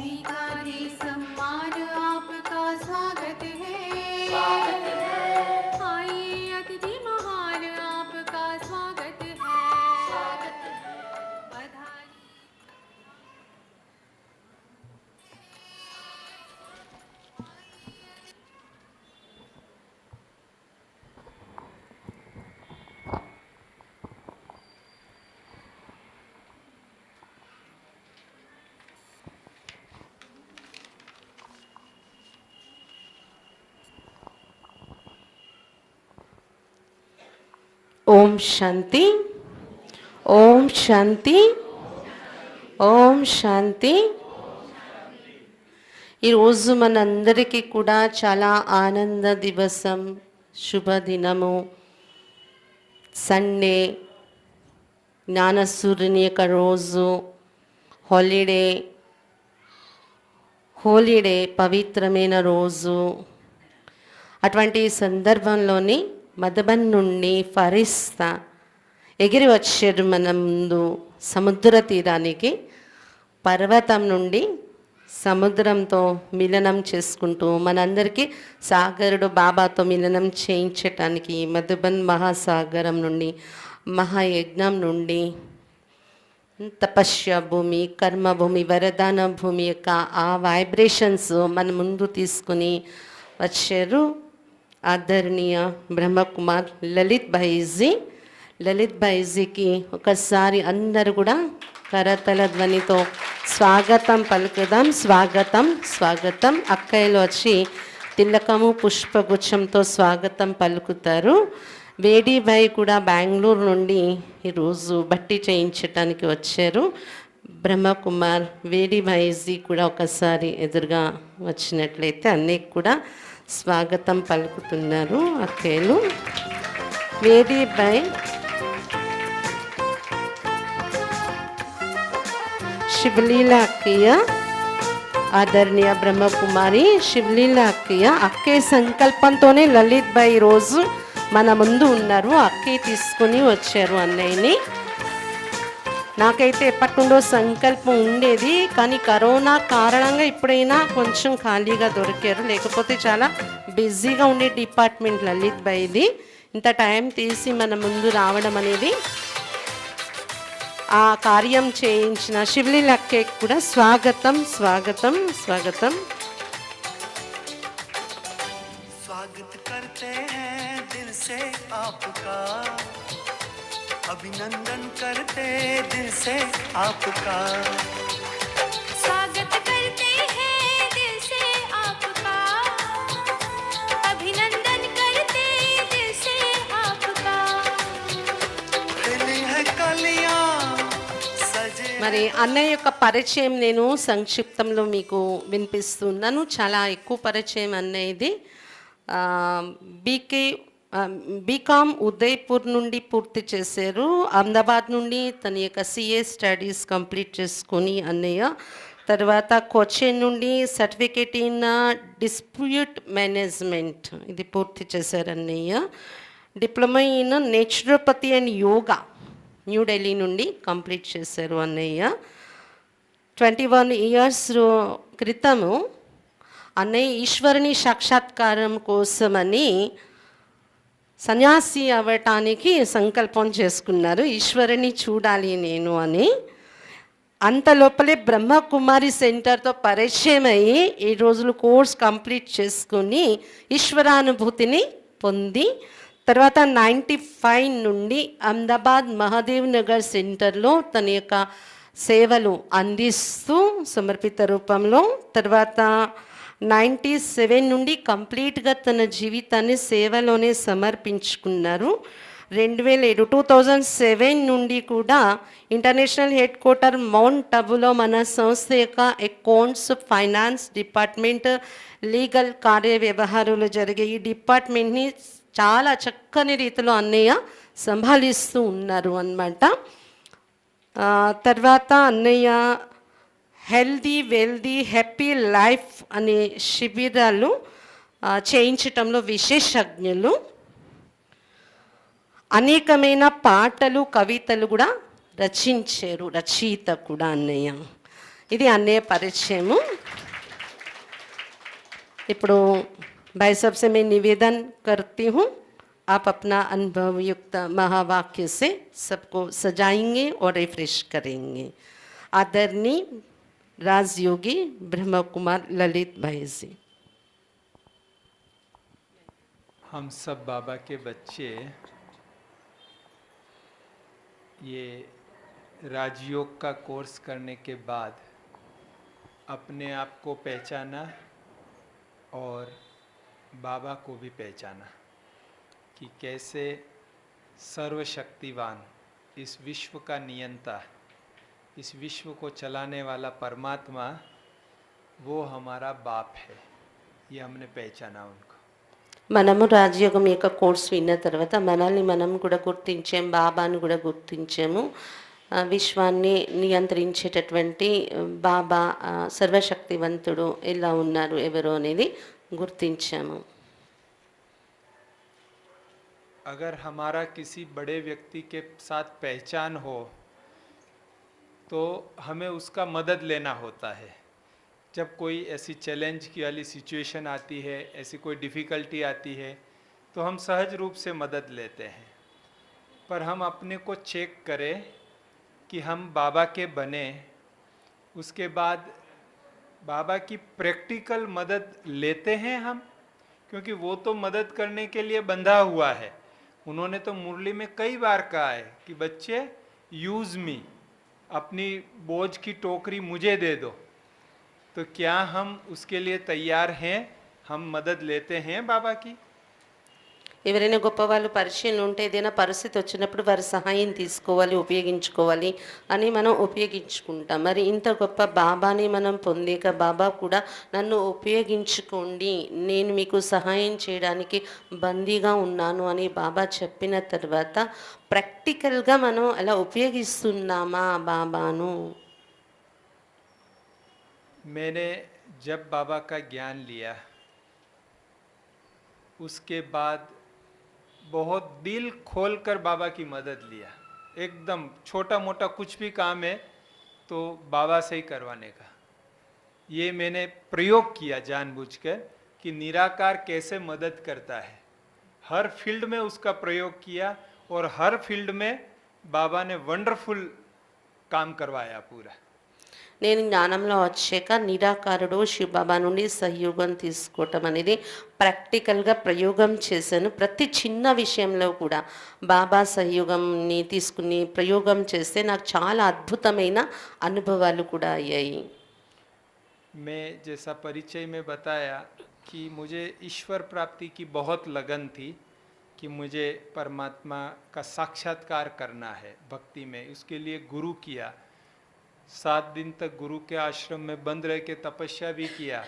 स्वीकारिए सम्मान आपका स्वागत है। आइए अतिथि महान आपका स्वागत है। बधाई। ఓం శాంతి, ఓం శాంతి, ఓం శాంతి. ఈరోజు మనందరికీ కూడా చాలా ఆనంద దివసం, శుభదినము, సండే, జ్ఞానసూర్యుని యొక్క రోజు, హోలీడే పవిత్రమైన రోజు. అటువంటి సందర్భంలోని మధుబన్ నుండి ఫరిస్తా ఎగిరి వచ్చారు మన ముందు సముద్ర తీరానికి. పర్వతం నుండి సముద్రంతో మిలనం చేసుకుంటూ మనందరికీ సాగరుడు బాబాతో మిలనం చేయించటానికి మధుబన్ మహాసాగరం నుండి, మహాయజ్ఞం నుండి, తపస్య భూమి, కర్మభూమి, వరదాన భూమి యొక్క ఆ వైబ్రేషన్స్ మన ముందు తీసుకుని వచ్చారు ఆదరణీయ బ్రహ్మకుమార్ లలిత్ భాయిజీకి ఒకసారి అందరూ కూడా కరతల ధ్వనితో స్వాగతం పలుకుదాం. స్వాగతం, స్వాగతం. అక్కయ్యలు వచ్చి తిలకము పుష్పగుచ్చంతో స్వాగతం పలుకుతారు. వేడిభాయ్ కూడా బెంగళూరు నుండి ఈరోజు బట్టి చేయించడానికి వచ్చారు. బ్రహ్మకుమార్ వేడిభాయిజీ కూడా ఒకసారి ఎదురుగా వచ్చినట్లయితే అన్నీ కూడా స్వాగతం పలుకుతున్నారు అక్కయ్యలు. వేడిభాయ్, శివలీల అక్కయ్య, ఆదరణీయ బ్రహ్మకుమారి శివలీల అక్కయ్య సంకల్పంతోనే లలిత్ భాయ్ రోజు మన ముందు ఉన్నారు. అక్కయ్య తీసుకొని వచ్చారు అన్నయ్యని. నాకైతే ఎప్పటి నుండో సంకల్పం ఉండేది, కానీ కరోనా కారణంగా ఇప్పుడైనా కొంచెం ఖాళీగా దొరికారు, లేకపోతే చాలా బిజీగా ఉండే డిపార్ట్మెంట్ లలిత్ భాయ్ది. ఇంత టైం తీసి మన ముందు రావడం అనేది, ఆ కార్యం చేయించిన శివలీల అక్కయ్యకి కూడా స్వాగతం, స్వాగతం, స్వాగతం. स्वागत करते हैं दिल से आपका, अभिनंदन करते दिल से आपका। स्वागत करते हैं दिल से आपका, अभिनंदन करते दिल से आपका। खिली है कलियां सजे। మరి అన్నయ్య యొక్క పరిచయం నేను సంక్షిప్తంలో మీకు వినిపిస్తున్నాను. చాలా ఎక్కువ పరిచయం అన్నయ్యది. బీకామ్ ఉదయ్పూర్ నుండి పూర్తి చేశారు. అహ్మదాబాద్ నుండి తన యొక్క సిఏ స్టడీస్ కంప్లీట్ చేసుకొని అన్నయ్య తర్వాత కోచిన్ నుండి సర్టిఫికేట్ ఇన్ డిస్ప్యూట్ మేనేజ్మెంట్ ఇది పూర్తి చేశారు అన్నయ్య. Diploma in naturopathy and yoga New Delhi నుండి కంప్లీట్ చేశారు అన్నయ్య. 21 years క్రితము అన్నయ్య ఈశ్వరుని సాక్షాత్కారం కోసమని సన్యాసి అవ్వటానికి సంకల్పం చేసుకున్నారు. ఈశ్వరుని చూడాలి నేను అని. అంత లోపలే బ్రహ్మకుమారి సెంటర్తో పరిచయం అయ్యి ఈ రోజులు కోర్స్ కంప్లీట్ చేసుకుని ఈశ్వరానుభూతిని పొంది తర్వాత 95 నుండి అహ్మదాబాద్ మహాదేవ్ నగర్ సెంటర్లో తన యొక్క సేవలు అందిస్తూ సమర్పిత రూపంలో, తర్వాత 97 నుండి కంప్లీట్గా తన జీవితాన్ని సేవలోనే సమర్పించుకున్నారు. 2007 నుండి కూడా ఇంటర్నేషనల్ హెడ్ క్వార్టర్ మౌంట్ అబులో మన సంస్థ యొక్క అకౌంట్స్, ఫైనాన్స్ డిపార్ట్మెంట్, లీగల్ కార్య వ్యవహారాలు జరిగే ఈ డిపార్ట్మెంట్ని చాలా చక్కని రీతిలో అన్నయ్య సంభాళిస్తూ ఉన్నారు అన్నమాట. తర్వాత అన్నయ్య హెల్దీ వెల్దీ హ్యాపీ లైఫ్ అనే శిబిరాలు చేయించటంలో విశేషజ్ఞులు. అనేకమైన పాటలు, కవితలు కూడా రచించారు, రచయిత కూడా అన్నయ్య. ఇది అన్నయ్య పరిచయము. ఇప్పుడు भाई साहब से मैं निवेदन करती हूँ, आप अपना अनुभव युक्त महावाक्य से सबको सजाएंगे और रिफ्रेश करेंगे. आदरणीय राजयोगी ब्रह्म कुमार ललित भाई जी. हम सब बाबा के बच्चे ये राजयोग का कोर्स करने के बाद अपने आप को पहचाना और बाबा को भी पहचाना कि कैसे सर्वशक्तिवान, इस विश्व का नियंता, इस विश्व को चलाने वाला परमात्मा वो हमारा बाप है. ये हमने पहचाना उनको. మనము రాజయోగం యొక్క కోర్స్ విన్న తర్వాత మనల్ని మనం కూడా గుర్తించాం, బాబాను కూడా గుర్తించాము. విశ్వాన్ని నియంత్రించేటటువంటి బాబా సర్వశక్తివంతుడు ఎలా ఉన్నారు, ఎవరు అనేది గుర్తించాము. अगर हमारा किसी बड़े व्यक्ति के साथ पहचान हो तो हमें उसका मदद लेना होता है. जब कोई ऐसी चैलेंज की वाली सिचुएशन आती है, ऐसी कोई डिफ़िकल्टी आती है, तो हम सहज रूप से मदद लेते हैं. पर हम अपने को चेक करें कि हम बाबा के बने, उसके बाद बाबा की प्रैक्टिकल मदद लेते हैं हम, क्योंकि वो तो मदद करने के लिए बंधा हुआ है. उन्होंने तो मुरली में कई बार कहा है कि बच्चे यूज़ मी, अपनी बोझ की टोकरी मुझे दे दो. तो क्या हम उसके लिए तैयार हैं? हम मदद लेते हैं बाबा की? ఎవరైనా గొప్ప వాళ్ళు పరిచయం ఉంటే ఏదైనా పరిస్థితి వచ్చినప్పుడు వారి సహాయం తీసుకోవాలి, ఉపయోగించుకోవాలి అని మనం ఉపయోగించుకుంటాం. మరి ఇంత గొప్ప బాబాని మనం పొందాక బాబా కూడా నన్ను ఉపయోగించుకోండి, నేను మీకు సహాయం చేయడానికి బందీగా ఉన్నాను అని బాబా చెప్పిన తర్వాత ప్రాక్టికల్గా మనం అలా ఉపయోగిస్తున్నామా బాబాను? मैंने जब बाबा का ज्ञान लिया उसके बाद बहुत दिल खोलकर बाबा की मदद लिया. एकदम छोटा मोटा कुछ भी काम है तो बाबा से ही करवाने का. ये मैंने प्रयोग किया जानबूझकर कि निराकार कैसे मदद करता है. हर फील्ड में उसका प्रयोग किया और हर फील्ड में बाबा ने वंडरफुल काम करवाया पूरा. నేను జ్ఞానంలో వచ్చాక నిరాకారుడు శివబాబా నుండి సహయోగం తీసుకోవటం అనేది ప్రాక్టికల్గా ప్రయోగం చేశాను. ప్రతి చిన్న విషయంలో కూడా బాబా సహయోగంని తీసుకుని ప్రయోగం చేస్తే నాకు చాలా అద్భుతమైన అనుభవాలు కూడా అయ్యాయి. मैं जैसा परिचय में बताया कि मुझे ईश्वर प्राप्ति की बहुत लगन थी कि मुझे परमात्मा का साक्षात्कार करना है भक्ति में. उसके लिए गुरु किया, 7 दिन तक गुरु के आश्रम में बंद रह के तपस्या भी किया,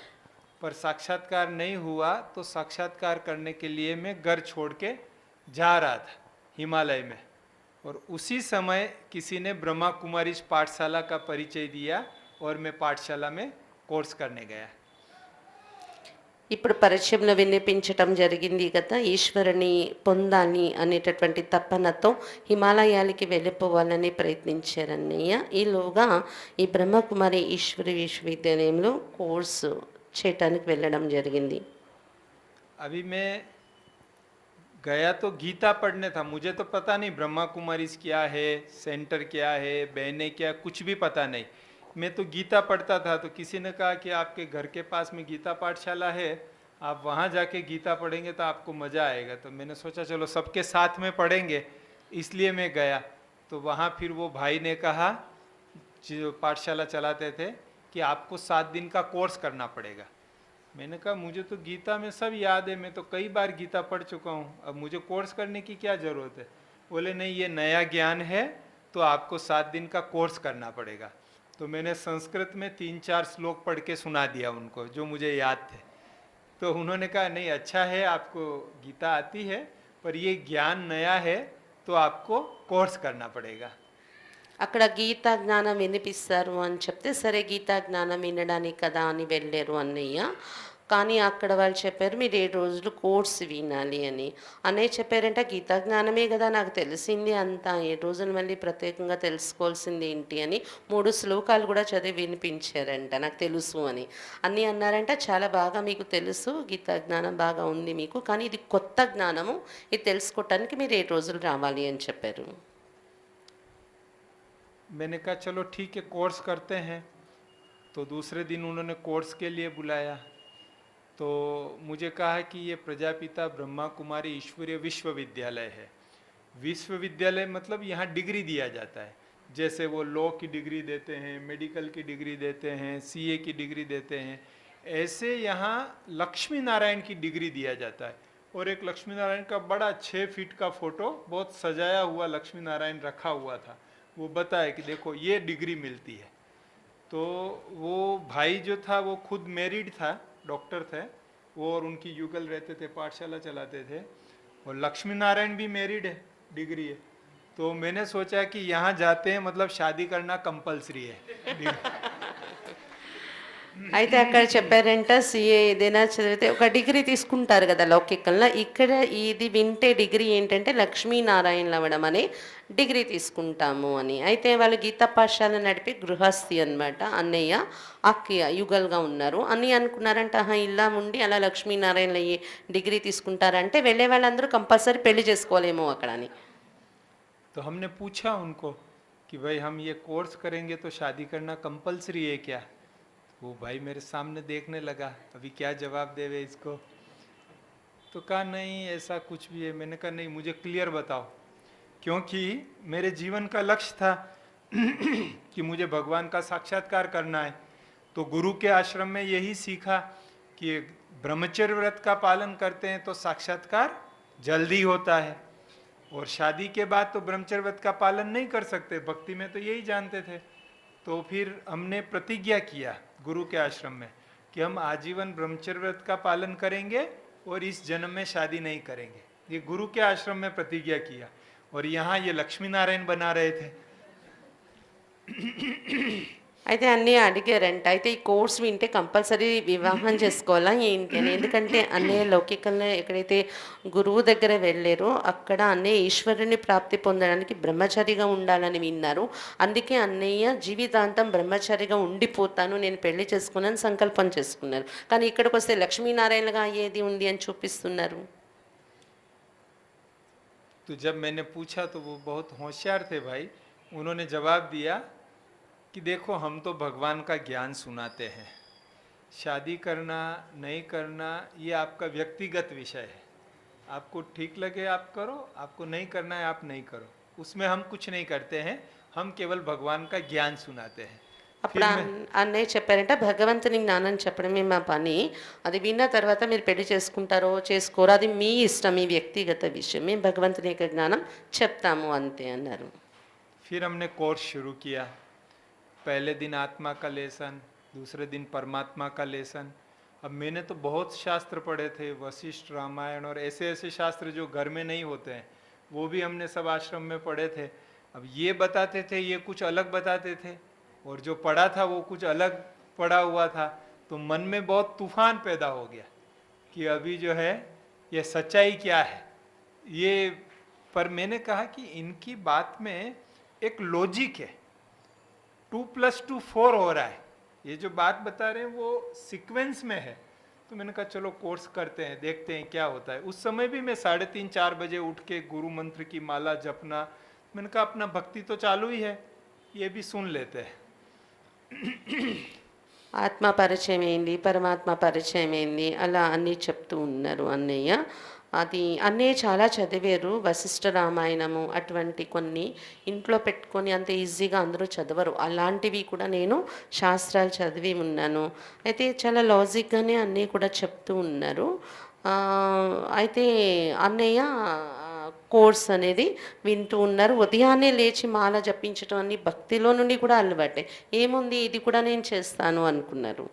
पर साक्षात्कार नहीं हुआ. तो साक्षात्कार करने के लिए मैं घर छोड़ के जा रहा था हिमालय में, और उसी समय किसी ने ब्रह्मा कुमारी पाठशाला का परिचय दिया और मैं पाठशाला में कोर्स करने गया. ఇప్పుడు పరిచయంలో వినిపించటం జరిగింది కదా, ఈశ్వరుని పొందాలి అనేటటువంటి తపనతో హిమాలయాలకి వెళ్ళిపోవాలని ప్రయత్నించారన్నయ్య. ఈలోగా ఈ బ్రహ్మకుమారి ఈశ్వరి విశ్వవిద్యాలయంలో కోర్సు చేయటానికి వెళ్ళడం జరిగింది. अभी मैं गया तो गीता पढ़ने था. मुझे तो पता नहीं ब्रह्मा कुमारी क्या है, सेंटर क्या है, बहने क्या, कुछ भी पता नहीं. मैं तो गीता पढ़ता था. तो किसी ने कहा कि आपके घर के पास में गीता पाठशाला है, आप वहाँ जाके गीता पढ़ेंगे तो आपको मज़ा आएगा. तो मैंने सोचा चलो सबके साथ में पढ़ेंगे, इसलिए मैं गया. तो वहाँ फिर वो भाई ने कहा, जो पाठशाला चलाते थे, कि आपको 7 दिन का कोर्स करना पड़ेगा. मैंने कहा मुझे तो गीता में सब याद है, मैं तो कई बार गीता पढ़ चुका हूँ, अब मुझे कोर्स करने की क्या ज़रूरत है. बोले नहीं, ये नया ज्ञान है तो आपको 7 दिन का कोर्स करना पड़ेगा. तो मैंने संस्कृत में 3-4 श्लोक पढ़ के सुना दिया उनको, जो मुझे याद थे. तो उन्होंने कहा नहीं, अच्छा है आपको गीता आती है, पर ये ज्ञान नया है तो आपको कोर्स करना पड़ेगा. అక్కడ గీతా జ్ఞానం వినిపిస్తారు అని చెప్తే సరే గీతా జ్ఞానం వినడానికి కదా అని వెళ్ళారు అన్నయ్య. కానీ అక్కడ వాళ్ళు చెప్పారు మీరు 7 రోజులు కోర్స్ వినాలి అని. అన్నయ్య చెప్పారంట గీతా జ్ఞానమే కదా నాకు తెలిసింది అంతా, 7 రోజులు మళ్ళీ ప్రత్యేకంగా తెలుసుకోవాల్సింది ఏంటి అని 3 శ్లోకాలు కూడా చదివి వినిపించారంట నాకు తెలుసు అని. అన్నీ అన్నారంట చాలా బాగా మీకు తెలుసు, గీతా జ్ఞానం బాగా ఉంది మీకు, కానీ ఇది కొత్త జ్ఞానము, ఇది తెలుసుకోవటానికి మీరు 7 రోజులు రావాలి అని చెప్పారు. मैंने कहा चलो ठीक है कोर्स करते हैं। तो दूसरे दिन उन्होंने कोर्स के लिए बुलाया, तो मुझे कहा कि ये प्रजापिता ब्रह्मा कुमारी ईश्वरीय विश्वविद्यालय है। विश्वविद्यालय मतलब यहाँ डिग्री दिया जाता है, जैसे वो लॉ की डिग्री देते हैं, मेडिकल की डिग्री देते हैं, सीए की डिग्री देते हैं, ऐसे यहाँ लक्ष्मी नारायण की डिग्री दिया जाता है। और एक लक्ष्मी नारायण का बड़ा 6 फीट का फोटो बहुत सजाया हुआ लक्ष्मी नारायण रखा हुआ था, वो बताया कि देखो ये डिग्री मिलती है। तो वो भाई जो था वो खुद मैरिड था, डॉक्टर थे वो, और उनकी युगल रहते थे, पाठशाला चलाते थे, और लक्ष्मी नारायण भी मैरिड है, डिग्री है। तो मैंने सोचा कि यहाँ जाते हैं मतलब शादी करना कंपलसरी है। అయితే అక్కడ చెప్పారంట సీఏ ఏదైనా చదివితే ఒక డిగ్రీ తీసుకుంటారు కదా లౌకికంలో, ఇక్కడ ఇది వింటే డిగ్రీ ఏంటంటే లక్ష్మీనారాయణలు అవ్వడం అనే డిగ్రీ తీసుకుంటాము అని. అయితే వాళ్ళు గీతా పాఠశాల నడిపి గృహస్థి అనమాట అన్నయ్య అక్కయ్య యుగల్గా ఉన్నారు అని అనుకున్నారంట. ఇలా ఉండి అలా లక్ష్మీనారాయణలు అయ్యి డిగ్రీ తీసుకుంటారంటే వెళ్ళే వాళ్ళందరూ కంపల్సరీ పెళ్లి చేసుకోవాలేమో అక్కడ అని. तो हमने पूछा उनको कि भाई हम ये कोर्स करेंगे तो शादी करना कंपलसरी है क्या? वो भाई मेरे सामने देखने लगा, अभी क्या जवाब देवे इसको। तो कहा नहीं ऐसा कुछ भी है। मैंने कहा नहीं मुझे क्लियर बताओ, क्योंकि मेरे जीवन का लक्ष्य था कि मुझे भगवान का साक्षात्कार करना है। तो गुरु के आश्रम में यही सीखा कि ब्रह्मचर्य व्रत का पालन करते हैं तो साक्षात्कार जल्दी होता है, और शादी के बाद तो ब्रह्मचर्य व्रत का पालन नहीं कर सकते, भक्ति में तो यही जानते थे। तो फिर हमने प्रतिज्ञा किया गुरु के आश्रम में कि हम आजीवन ब्रह्मचर्य व्रत का पालन करेंगे और इस जन्म में शादी नहीं करेंगे। ये गुरु के आश्रम में प्रतिज्ञा किया, और यहाँ ये लक्ष्मी नारायण बना रहे थे। అయితే అన్నయ్య అడిగారంట అయితే ఈ కోర్స్ వింటే కంపల్సరీ వివాహం చేసుకోవాలా ఏంటి అని. ఎందుకంటే అన్నయ్య లౌకికంలో ఎక్కడైతే గురువు దగ్గర వెళ్ళారో అక్కడ అన్నయ్య ఈశ్వరుని ప్రాప్తి పొందడానికి బ్రహ్మచారిగా ఉండాలని విన్నారు. అందుకే అన్నయ్య జీవితాంతం బ్రహ్మచారిగా ఉండిపోతాను, నేను పెళ్లి చేసుకున్నాను సంకల్పం చేసుకున్నారు. కానీ ఇక్కడికి వస్తే లక్ష్మీనారాయణగా అయ్యేది ఉంది అని చూపిస్తున్నారు. तो जब मैंने पूछा तो वो बहुत होशियार थे भाई, उन्होंने जवाब दिया कि देखो हम तो भगवान का ज्ञान सुनाते हैं, शादी करना नहीं करना ये आपका व्यक्तिगत विषय है, आपको ठीक लगे आप करो, आपको नहीं करना है आप नहीं करो, उसमें हम कुछ नहीं करते हैं, हम केवल भगवान का ज्ञान सुनाते हैं। అప్పుడు అన్నయ్య చెప్పారంట భగవంతుని జ్ఞానం చెప్పడమే మా పని, అది విన్న తర్వాత మీరు పెళ్లి చేసుకుంటారో చేసుకోరో అది మీ ఇష్టం, మీ వ్యక్తిగత విషయం, మేము భగవంతుని యొక్క జ్ఞానం చెప్తాము అంతే అన్నారు. फिर हमने कोर्स शुरू किया। पहले दिन आत्मा का लेसन, दूसरे दिन परमात्मा का लेसन। अब मैंने तो बहुत शास्त्र पढ़े थे, वशिष्ठ, रामायण और ऐसे ऐसे शास्त्र जो घर में नहीं होते हैं वो भी हमने सब आश्रम में पढ़े थे। अब ये बताते थे, ये कुछ अलग बताते थे, और जो पढ़ा था वो कुछ अलग पढ़ा हुआ था। तो मन में बहुत तूफान पैदा हो गया कि अभी जो है ये सच्चाई क्या है ये। पर मैंने कहा कि इनकी बात में एक लॉजिक है, 2+2 4 हो रहा है, ये जो बात बता रहे हैं वो सीक्वेंस में है। तो मैंने कहा चलो कोर्स करते हैं, देखते हैं क्या होता है। उस समय भी मैं 3:30-4 बजे उठ के गुरु मंत्र की माला जपना, मैंने कहा अपना भक्ति तो चालू ही है, ये भी सुन लेते हैं। ఆత్మ పరిచయం ఏంది, పరమాత్మ పరిచయం ఏంది అలా అన్నీ చెప్తూ ఉన్నారు అన్నయ్య. అది అన్నయ్య చాలా చదివారు, వశిష్ఠ రామాయణము అటువంటి కొన్ని ఇంట్లో పెట్టుకొని అంత ఈజీగా అందరూ చదవరు, అలాంటివి కూడా నేను శాస్త్రాలు చదివి ఉన్నాను. అయితే చాలా లాజిక్గానే అన్నయ్య కూడా చెప్తూ ఉన్నారు. అయితే అన్నయ్య కోర్స్ అనేది వింటూ ఉన్నారు. ఉదయాన్నే లేచి మాల జపించడం అన్ని భక్తిలో నుండి కూడా అలవాటే, ఏముంది ఇది కూడా నేను చేస్తాను అనుకున్నారు.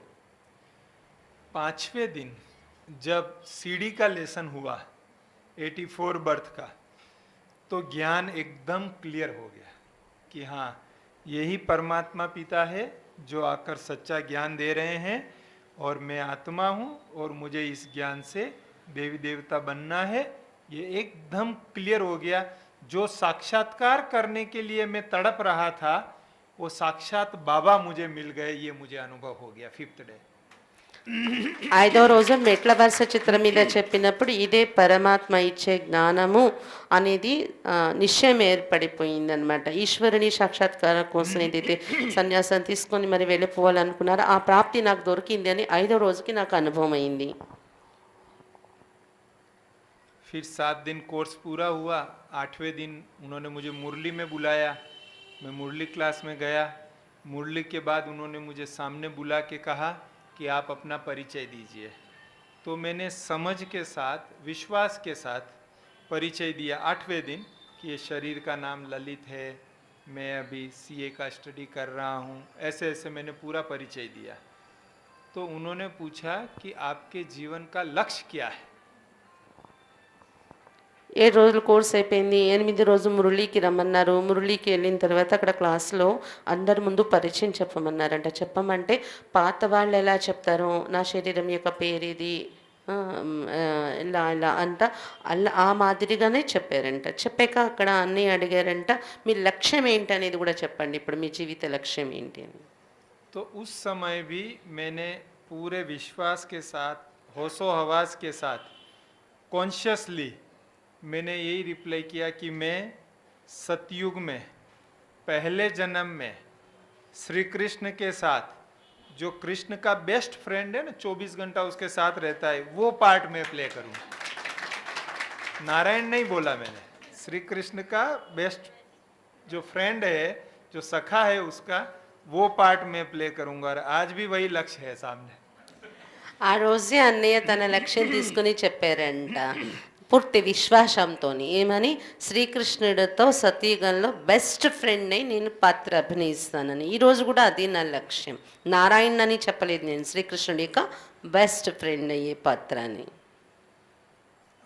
5वें दिन जब सीढ़ी का लेसन हुआ 84 बर्थ का, तो ज्ञान एकदम क्लियर हो गया कि हाँ यही परमात्मा पिता है जो आकर सच्चा ज्ञान दे रहे हैं, और मैं आत्मा हूँ और मुझे इस ज्ञान से देवी देवता बनना है, ये एकदम क्लियर हो गया। जो साक्षात्कार करने के लिए मैं तड़प रहा था वो साक्षात बाबा मुझे मिल गए, ये मुझे अनुभव हो गया 5th डे। 5వ రోజు మెట్ల వరుస చిత్రం మీద చెప్పినప్పుడు ఇదే పరమాత్మ ఇచ్చే జ్ఞానము అనేది నిశ్చయం ఏర్పడిపోయింది అనమాట. ఈశ్వరుని సాక్షాత్కారం కోసం ఏదైతే సన్యాసం తీసుకొని మరి వెళ్ళిపోవాలనుకున్నారో ఆ ప్రాప్తి నాకు దొరికింది అని 5వ రోజుకి నాకు అనుభవం అయింది. फिर 7 दिन कोर्स पूरा हुआ। 8वें दिन उन्होंने मुझे मुरली में बुलाया, मैं मुरली क्लास में गया। मुरली के बाद उन्होंने मुझे सामने बुला के कहा कि आप अपना परिचय दीजिए। तो मैंने समझ के साथ, विश्वास के साथ परिचय दिया 8वें दिन कि ये शरीर का नाम ललित है, मैं अभी सीए का स्टडी कर रहा हूँ, ऐसे ऐसे मैंने पूरा परिचय दिया। तो उन्होंने पूछा कि आपके जीवन का लक्ष्य क्या है। 7 రోజులు కోర్స్ అయిపోయింది. 8వ రోజు మురళీకి రమ్మన్నారు. మురళీకి వెళ్ళిన తర్వాత అక్కడ క్లాస్లో అందరి ముందు పరిచయం చెప్పమన్నారంట. చెప్పమంటే పాత వాళ్ళు ఎలా చెప్తారో నా శరీరం యొక్క పేరు ఇది ఇలా ఇలా అంతా అలా ఆ మాదిరిగానే చెప్పారంట. చెప్పాక అక్కడ అన్నీ అడిగారంట, మీ లక్ష్యం ఏంటి అనేది కూడా చెప్పండి, ఇప్పుడు మీ జీవిత లక్ష్యం ఏంటి అని. तो उस समय भी मैंने पूरे विश्वास के साथ, होशो हवास के साथ, कॉन्शियसली मैंने यही रिप्लाई किया कि मैं सतयुग में पहले जन्म में श्री कृष्ण के साथ, जो कृष्ण का बेस्ट फ्रेंड है ना, 24 घंटा उसके साथ रहता है, वो पार्ट में प्ले करूँ। नारायण नहीं बोला मैंने, श्री कृष्ण का बेस्ट जो फ्रेंड है, जो सखा है उसका, वो पार्ट में प्ले करूँगा। और आज भी वही लक्ष्य है सामने। ఆ రోజే అన్నయ్య తన లక్ష్యం తీసుకుని చెప్పారంట పూర్తి విశ్వాసంతో. ఏమని? శ్రీకృష్ణుడితో సతీయుగంలో బెస్ట్ ఫ్రెండ్ అయి నేను పాత్ర అభినయిస్తానని. ఈరోజు కూడా అది నా లక్ష్యం. నారాయణ అని చెప్పలేదు నేను, శ్రీకృష్ణుడి యొక్క బెస్ట్ ఫ్రెండ్ అయ్యే పాత్ర అని.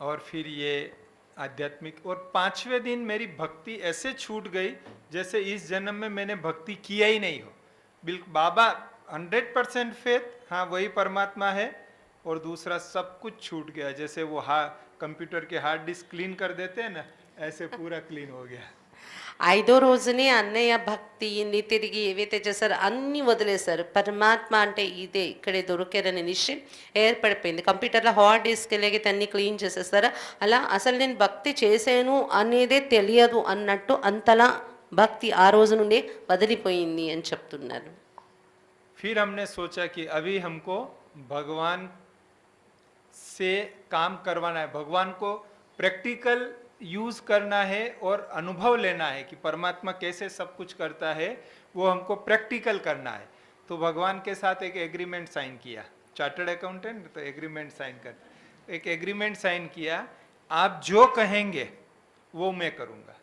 और फिर ये आध्यात्मिक, और 5वें दिन मेरी भक्ति ऐसे छूट गई जैसे इस जन्म में मैंने भक्ति किया ही नहीं हो। बिल्कुल बाबा 100% फेथ, हाँ वही परमात्मा है, और दूसरा सब कुछ छूट गया। जैसे वो कंप्यूटर के हार्ड डिस्क क्लीन कर देते हैं ना, ऐसे पूरा क्लीन हो गया। 5వ రోజునే అన్నయ్య భక్తిని తిరిగి ఏవైతే చేశారో అన్నీ వదిలేశారు. పరమాత్మ అంటే ఇదే, ఇక్కడే దొరికారని నిశ్చయం ఏర్పడిపోయింది. కంప్యూటర్లో హార్డ్ డిస్క్ ఎలాగైతే అన్ని క్లీన్ చేసేస్తారో అలా అసలు నేను భక్తి చేశాను అనేదే తెలియదు అన్నట్టు అంతలా భక్తి ఆ రోజు నుండి వదిలిపోయింది అని చెప్తున్నారు. फिर हमने सोचा कि अभी हमको भगवान से काम करवाना है, भगवान को प्रैक्टिकल यूज करना है और अनुभव लेना है कि परमात्मा कैसे सब कुछ करता है, वो हमको प्रैक्टिकल करना है। तो भगवान के साथ एक एग्रीमेंट साइन किया, चार्टर्ड अकाउंटेंट तो एग्रीमेंट साइन कर, एक एग्रीमेंट साइन किया, आप जो कहेंगे वो मैं करूँगा,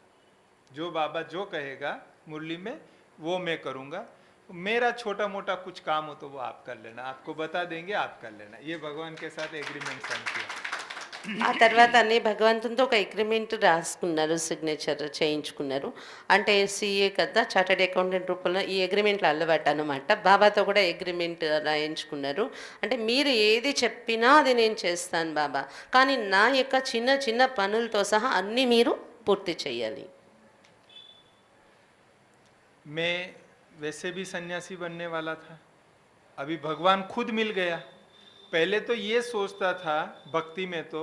जो बाबा जो कहेगा मुरली में वो मैं करूँगा, मेरा छोटा मोटा कुछ काम हो तो वो आप कर लेना, आपको बता देंगे आप कर लेना। ये भगवान के साथ एग्रीमेंट साइन किया। ఆ తర్వాత అన్నయ్య భగవంతునితో ఒక అగ్రిమెంట్ రాసుకున్నారు, సిగ్నేచర్ చేయించుకున్నారు. అంటే సీఏ కదా, చార్టెడ్ అకౌంటెంట్ రూపంలో ఈ అగ్రిమెంట్లు అలవాటు అనమాట. బాబాతో కూడా అగ్రిమెంట్ రాయించుకున్నారు. అంటే మీరు ఏది చెప్పినా అది నేను చేస్తాను బాబా, కానీ నా యొక్క చిన్న చిన్న పనులతో సహా అన్నీ మీరు పూర్తి చేయాలి. मैं वैसे भी सन्यासी बनने वाला था, अभी भगवान खुद मिल गया। पहले तो ये सोचता था भक्ति में तो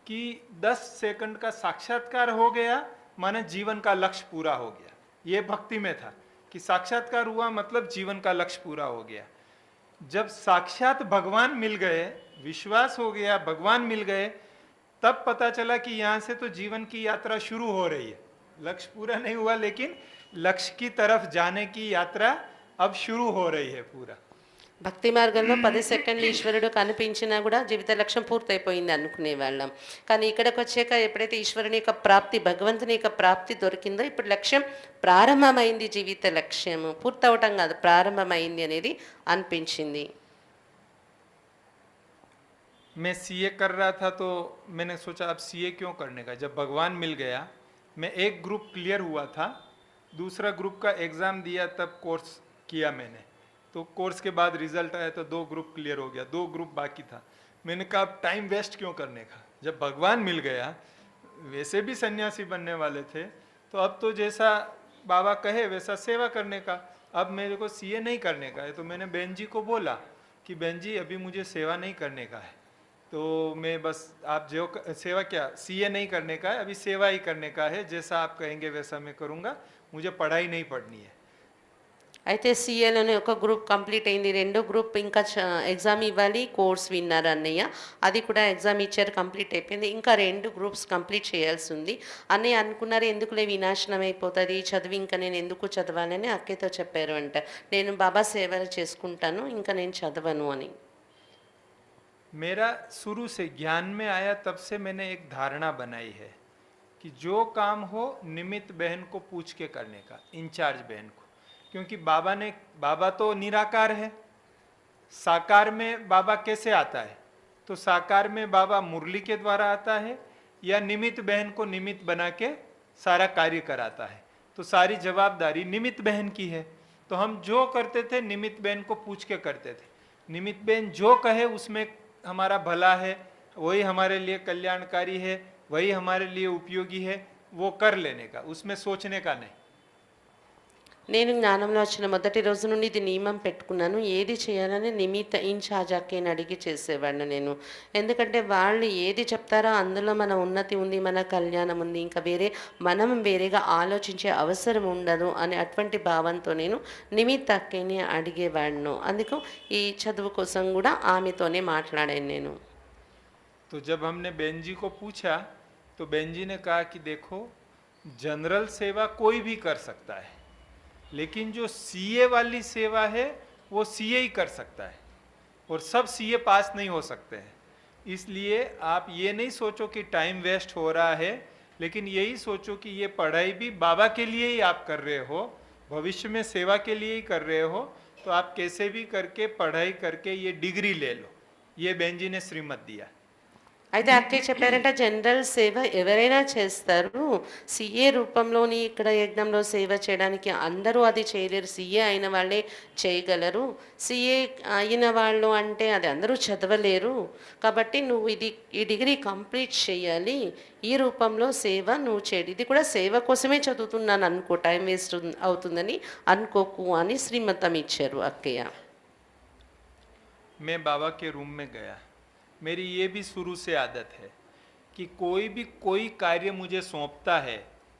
कि 10 सेकंड का साक्षात्कार हो गया माने जीवन का लक्ष्य पूरा हो गया। ये भक्ति में था कि साक्षात्कार हुआ मतलब जीवन का लक्ष्य पूरा हो गया। जब साक्षात भगवान मिल गए, विश्वास हो गया भगवान मिल गए, तब पता चला कि यहाँ से तो जीवन की यात्रा शुरू हो रही है। लक्ष्य पूरा नहीं हुआ लेकिन लक्ष्य की तरफ जाने की यात्रा अब शुरू हो रही है पूरा। భక్తి మార్గంలో 10 సెకండ్లు ఈశ్వరుడు కనిపించినా కూడా జీవిత లక్ష్యం పూర్తయిపోయింది అనుకునే వాళ్ళం. కానీ ఇక్కడికి వచ్చాక ఎప్పుడైతే ఈశ్వరుని యొక్క ప్రాప్తి, భగవంతుని యొక్క ప్రాప్తి దొరికిందో ఇప్పుడు లక్ష్యం ప్రారంభమైంది, జీవిత లక్ష్యం పూర్తవటం కాదు ప్రారంభమైంది అనేది అనిపించింది. मैं सीए कर रहा था तो मैंने सोचा अब सीए क्यों करने का, जब भगवान मिल गया। मैं एक ग्रुप क्लियर हुआ था, दूसरा ग्रुप का एग्ज़ाम दिया, तब कोर्स किया मैंने। तो तो कोर्स के बाद रिजल्ट आया तो 2 ग्रुप क्लियर हो गया, 2 ग्रुप बाकी था। मैंने कहा अब टाइम वेस्ट क्यों करने का, जब भगवान मिल गया, वैसे भी सन्यासी बनने वाले थे, तो अब तो जैसा बाबा कहे वैसा सेवा करने का। अब मेरे को सीए नहीं करने का है, तो मैंने बहन जी को बोला कि बहन जी अभी मुझे सेवा नहीं करने का है, तो मैं बस आप जो सेवा क्या सीए नहीं करने का है, अभी सेवा ही करने का है, जैसा आप कहेंगे वैसा मैं करूँगा, मुझे पढ़ाई नहीं पढ़नी है। అయితే సీఏలోనే ఒక గ్రూప్ కంప్లీట్ అయింది, రెండో గ్రూప్ ఇంకా ఎగ్జామ్ ఇవ్వాలి, కోర్స్ విన్నారు అన్నయ్య, అది కూడా ఎగ్జామ్ ఇచ్చారు, కంప్లీట్ అయిపోయింది, ఇంకా 2 గ్రూప్స్ కంప్లీట్ చేయాల్సి ఉంది. అన్నయ్య అనుకున్నారు ఎందుకులే వినాశనం అయిపోతుంది చదివి, ఇంకా నేను ఎందుకు చదవాలని అక్కయ్యతో చెప్పారు అంట. నేను బాబా సేవలు చేసుకుంటాను, ఇంకా నేను చదవను అని. मेरा शुरू से ज्ञान में आया तब से मैंने एक धारणा बनाई है कि जो काम हो निमित्त बहन को पूछ के करने का, इंचार्ज बहन को, क्योंकि बाबा तो निराकार है, साकार में बाबा कैसे आता है, तो साकार में बाबा मुरली के द्वारा आता है या निमित्त बहन को निमित्त बना के सारा कार्य कराता है, तो सारी जवाबदारी निमित्त बहन की है। तो हम जो करते थे निमित्त बहन को पूछ के करते थे, निमित्त बहन जो कहे उसमें हमारा भला है, वही हमारे लिए कल्याणकारी है, वही हमारे लिए उपयोगी है, वो कर लेने का, उसमें सोचने का नहीं। నేను జ్ఞానంలో వచ్చిన మొదటి రోజు నుండి ఇది నియమం పెట్టుకున్నాను, ఏది చేయాలని నిమిత్త ఇన్ఛార్జ్ అక్కని అడిగి చేసేవాడిని నేను. ఎందుకంటే వాళ్ళు ఏది చెప్తారో అందులో మన ఉన్నతి ఉంది, మన కళ్యాణం ఉంది, ఇంకా మనం వేరేగా ఆలోచించే అవసరం ఉండదు అని అటువంటి భావంతో నేను నిమిత్త అక్కని అడిగేవాడిను. అందుకు ఈ చదువు కోసం కూడా ఆమెతోనే మాట్లాడాను నేను. तो जब हमने बहन जी को पूछा तो बहन जी ने कहा कि देखो जनरल सेवा कोई भी कर सकता है, लेकिन जो सीए वाली सेवा है वो सीए ही कर सकता है, और सब सीए पास नहीं हो सकते हैं। इसलिए आप ये नहीं सोचो कि टाइम वेस्ट हो रहा है, लेकिन यही सोचो कि ये पढ़ाई भी बाबा के लिए ही आप कर रहे हो, भविष्य में सेवा के लिए ही कर रहे हो, तो आप कैसे भी करके पढ़ाई करके ये डिग्री ले लो। ये बहन जी ने श्रीमत दिया। అయితే అక్కయ్య చెప్పారంటే జనరల్ సేవ ఎవరైనా చేస్తారు, సీఏ రూపంలోని ఇక్కడ యజ్ఞంలో సేవ చేయడానికి అందరూ అది చేయలేరు, సీఏ అయిన వాళ్ళే చేయగలరు, సీఏ అయిన వాళ్ళు అంటే అది అందరూ చదవలేరు, కాబట్టి నువ్వు ఈ డిగ్రీ కంప్లీట్ చేయాలి, ఈ రూపంలో సేవ నువ్వు చేయడు, ఇది కూడా సేవ కోసమే చదువుతున్నాను అనుకో, టైం వేస్ట్ అవుతుందని అనుకోకు అని శ్రీమతం ఇచ్చారు అక్కయ్య. मैं बाबा के रूम में गया, मेरी ये भी शुरू से आदत है कि कोई कार्य मुझे सौंपता है,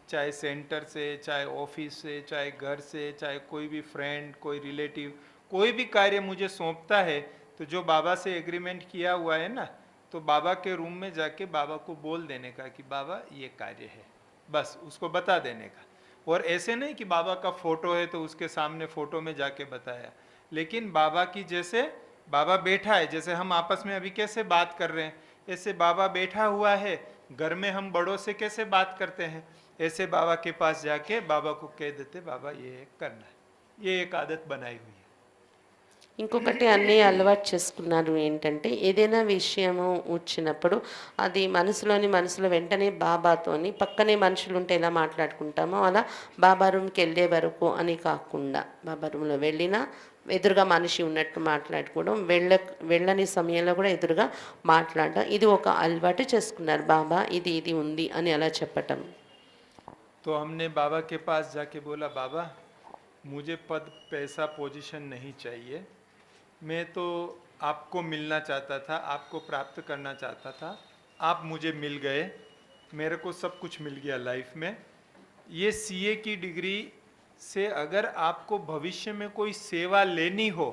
चाहे सेंटर से, चाहे ऑफिस से, चाहे घर से, चाहे कोई भी फ्रेंड, कोई रिलेटिव, कोई भी कार्य मुझे सौंपता है, तो जो बाबा से एग्रीमेंट किया हुआ है ना, तो बाबा के रूम में जाके बाबा को बोल देने का कि बाबा ये कार्य है, बस उसको बता देने का। और ऐसे नहीं कि बाबा का फोटो है तो उसके सामने फोटो में जाके बताया, लेकिन बाबा की जैसे बाबा बैठा है, जैसे हम आपस में अभी कैसे बात कर रहे हैं, ऐसे बाबा बैठा हुआ है, घर में हम बड़ों से कैसे बात करते हैं, ऐसे बाबा के पास जाके बाबा को कह देते बाबा ये करना है। ये एक आदत बनाई हुई है। ఇంకొకటి అన్నీ అలవాటు చేసుకున్నారు ఏంటంటే ఏదైనా విషయము వచ్చినప్పుడు అది మనసులో వెంటనే బాబాతోని, పక్కనే మనుషులు ఉంటే ఎలా మాట్లాడుకుంటామో అలా బాబా రూమ్కి వెళ్ళే వరకు అని కాకుండా, బాబా రూమ్లో వెళ్ళినా ఎదురుగా మనిషి ఉన్నట్టు మాట్లాడుకోవడం, వెళ్ళని సమయంలో కూడా ఎదురుగా మాట్లాడడం, ఇది ఒక అలవాటు చేసుకున్నారు బాబా, ఇది ఉంది అని అలా చెప్పటం. तो हमने बाबा के पास जाके बोला बाबा मुझे पद पैसा पोजीशन नहीं चाहिए, मैं तो आपको मिलना चाहता था, आपको प्राप्त करना चाहता था, आप मुझे मिल गए, मेरे को सब कुछ मिल गया लाइफ में। ये सीए की डिग्री से अगर आपको भविष्य में कोई सेवा लेनी हो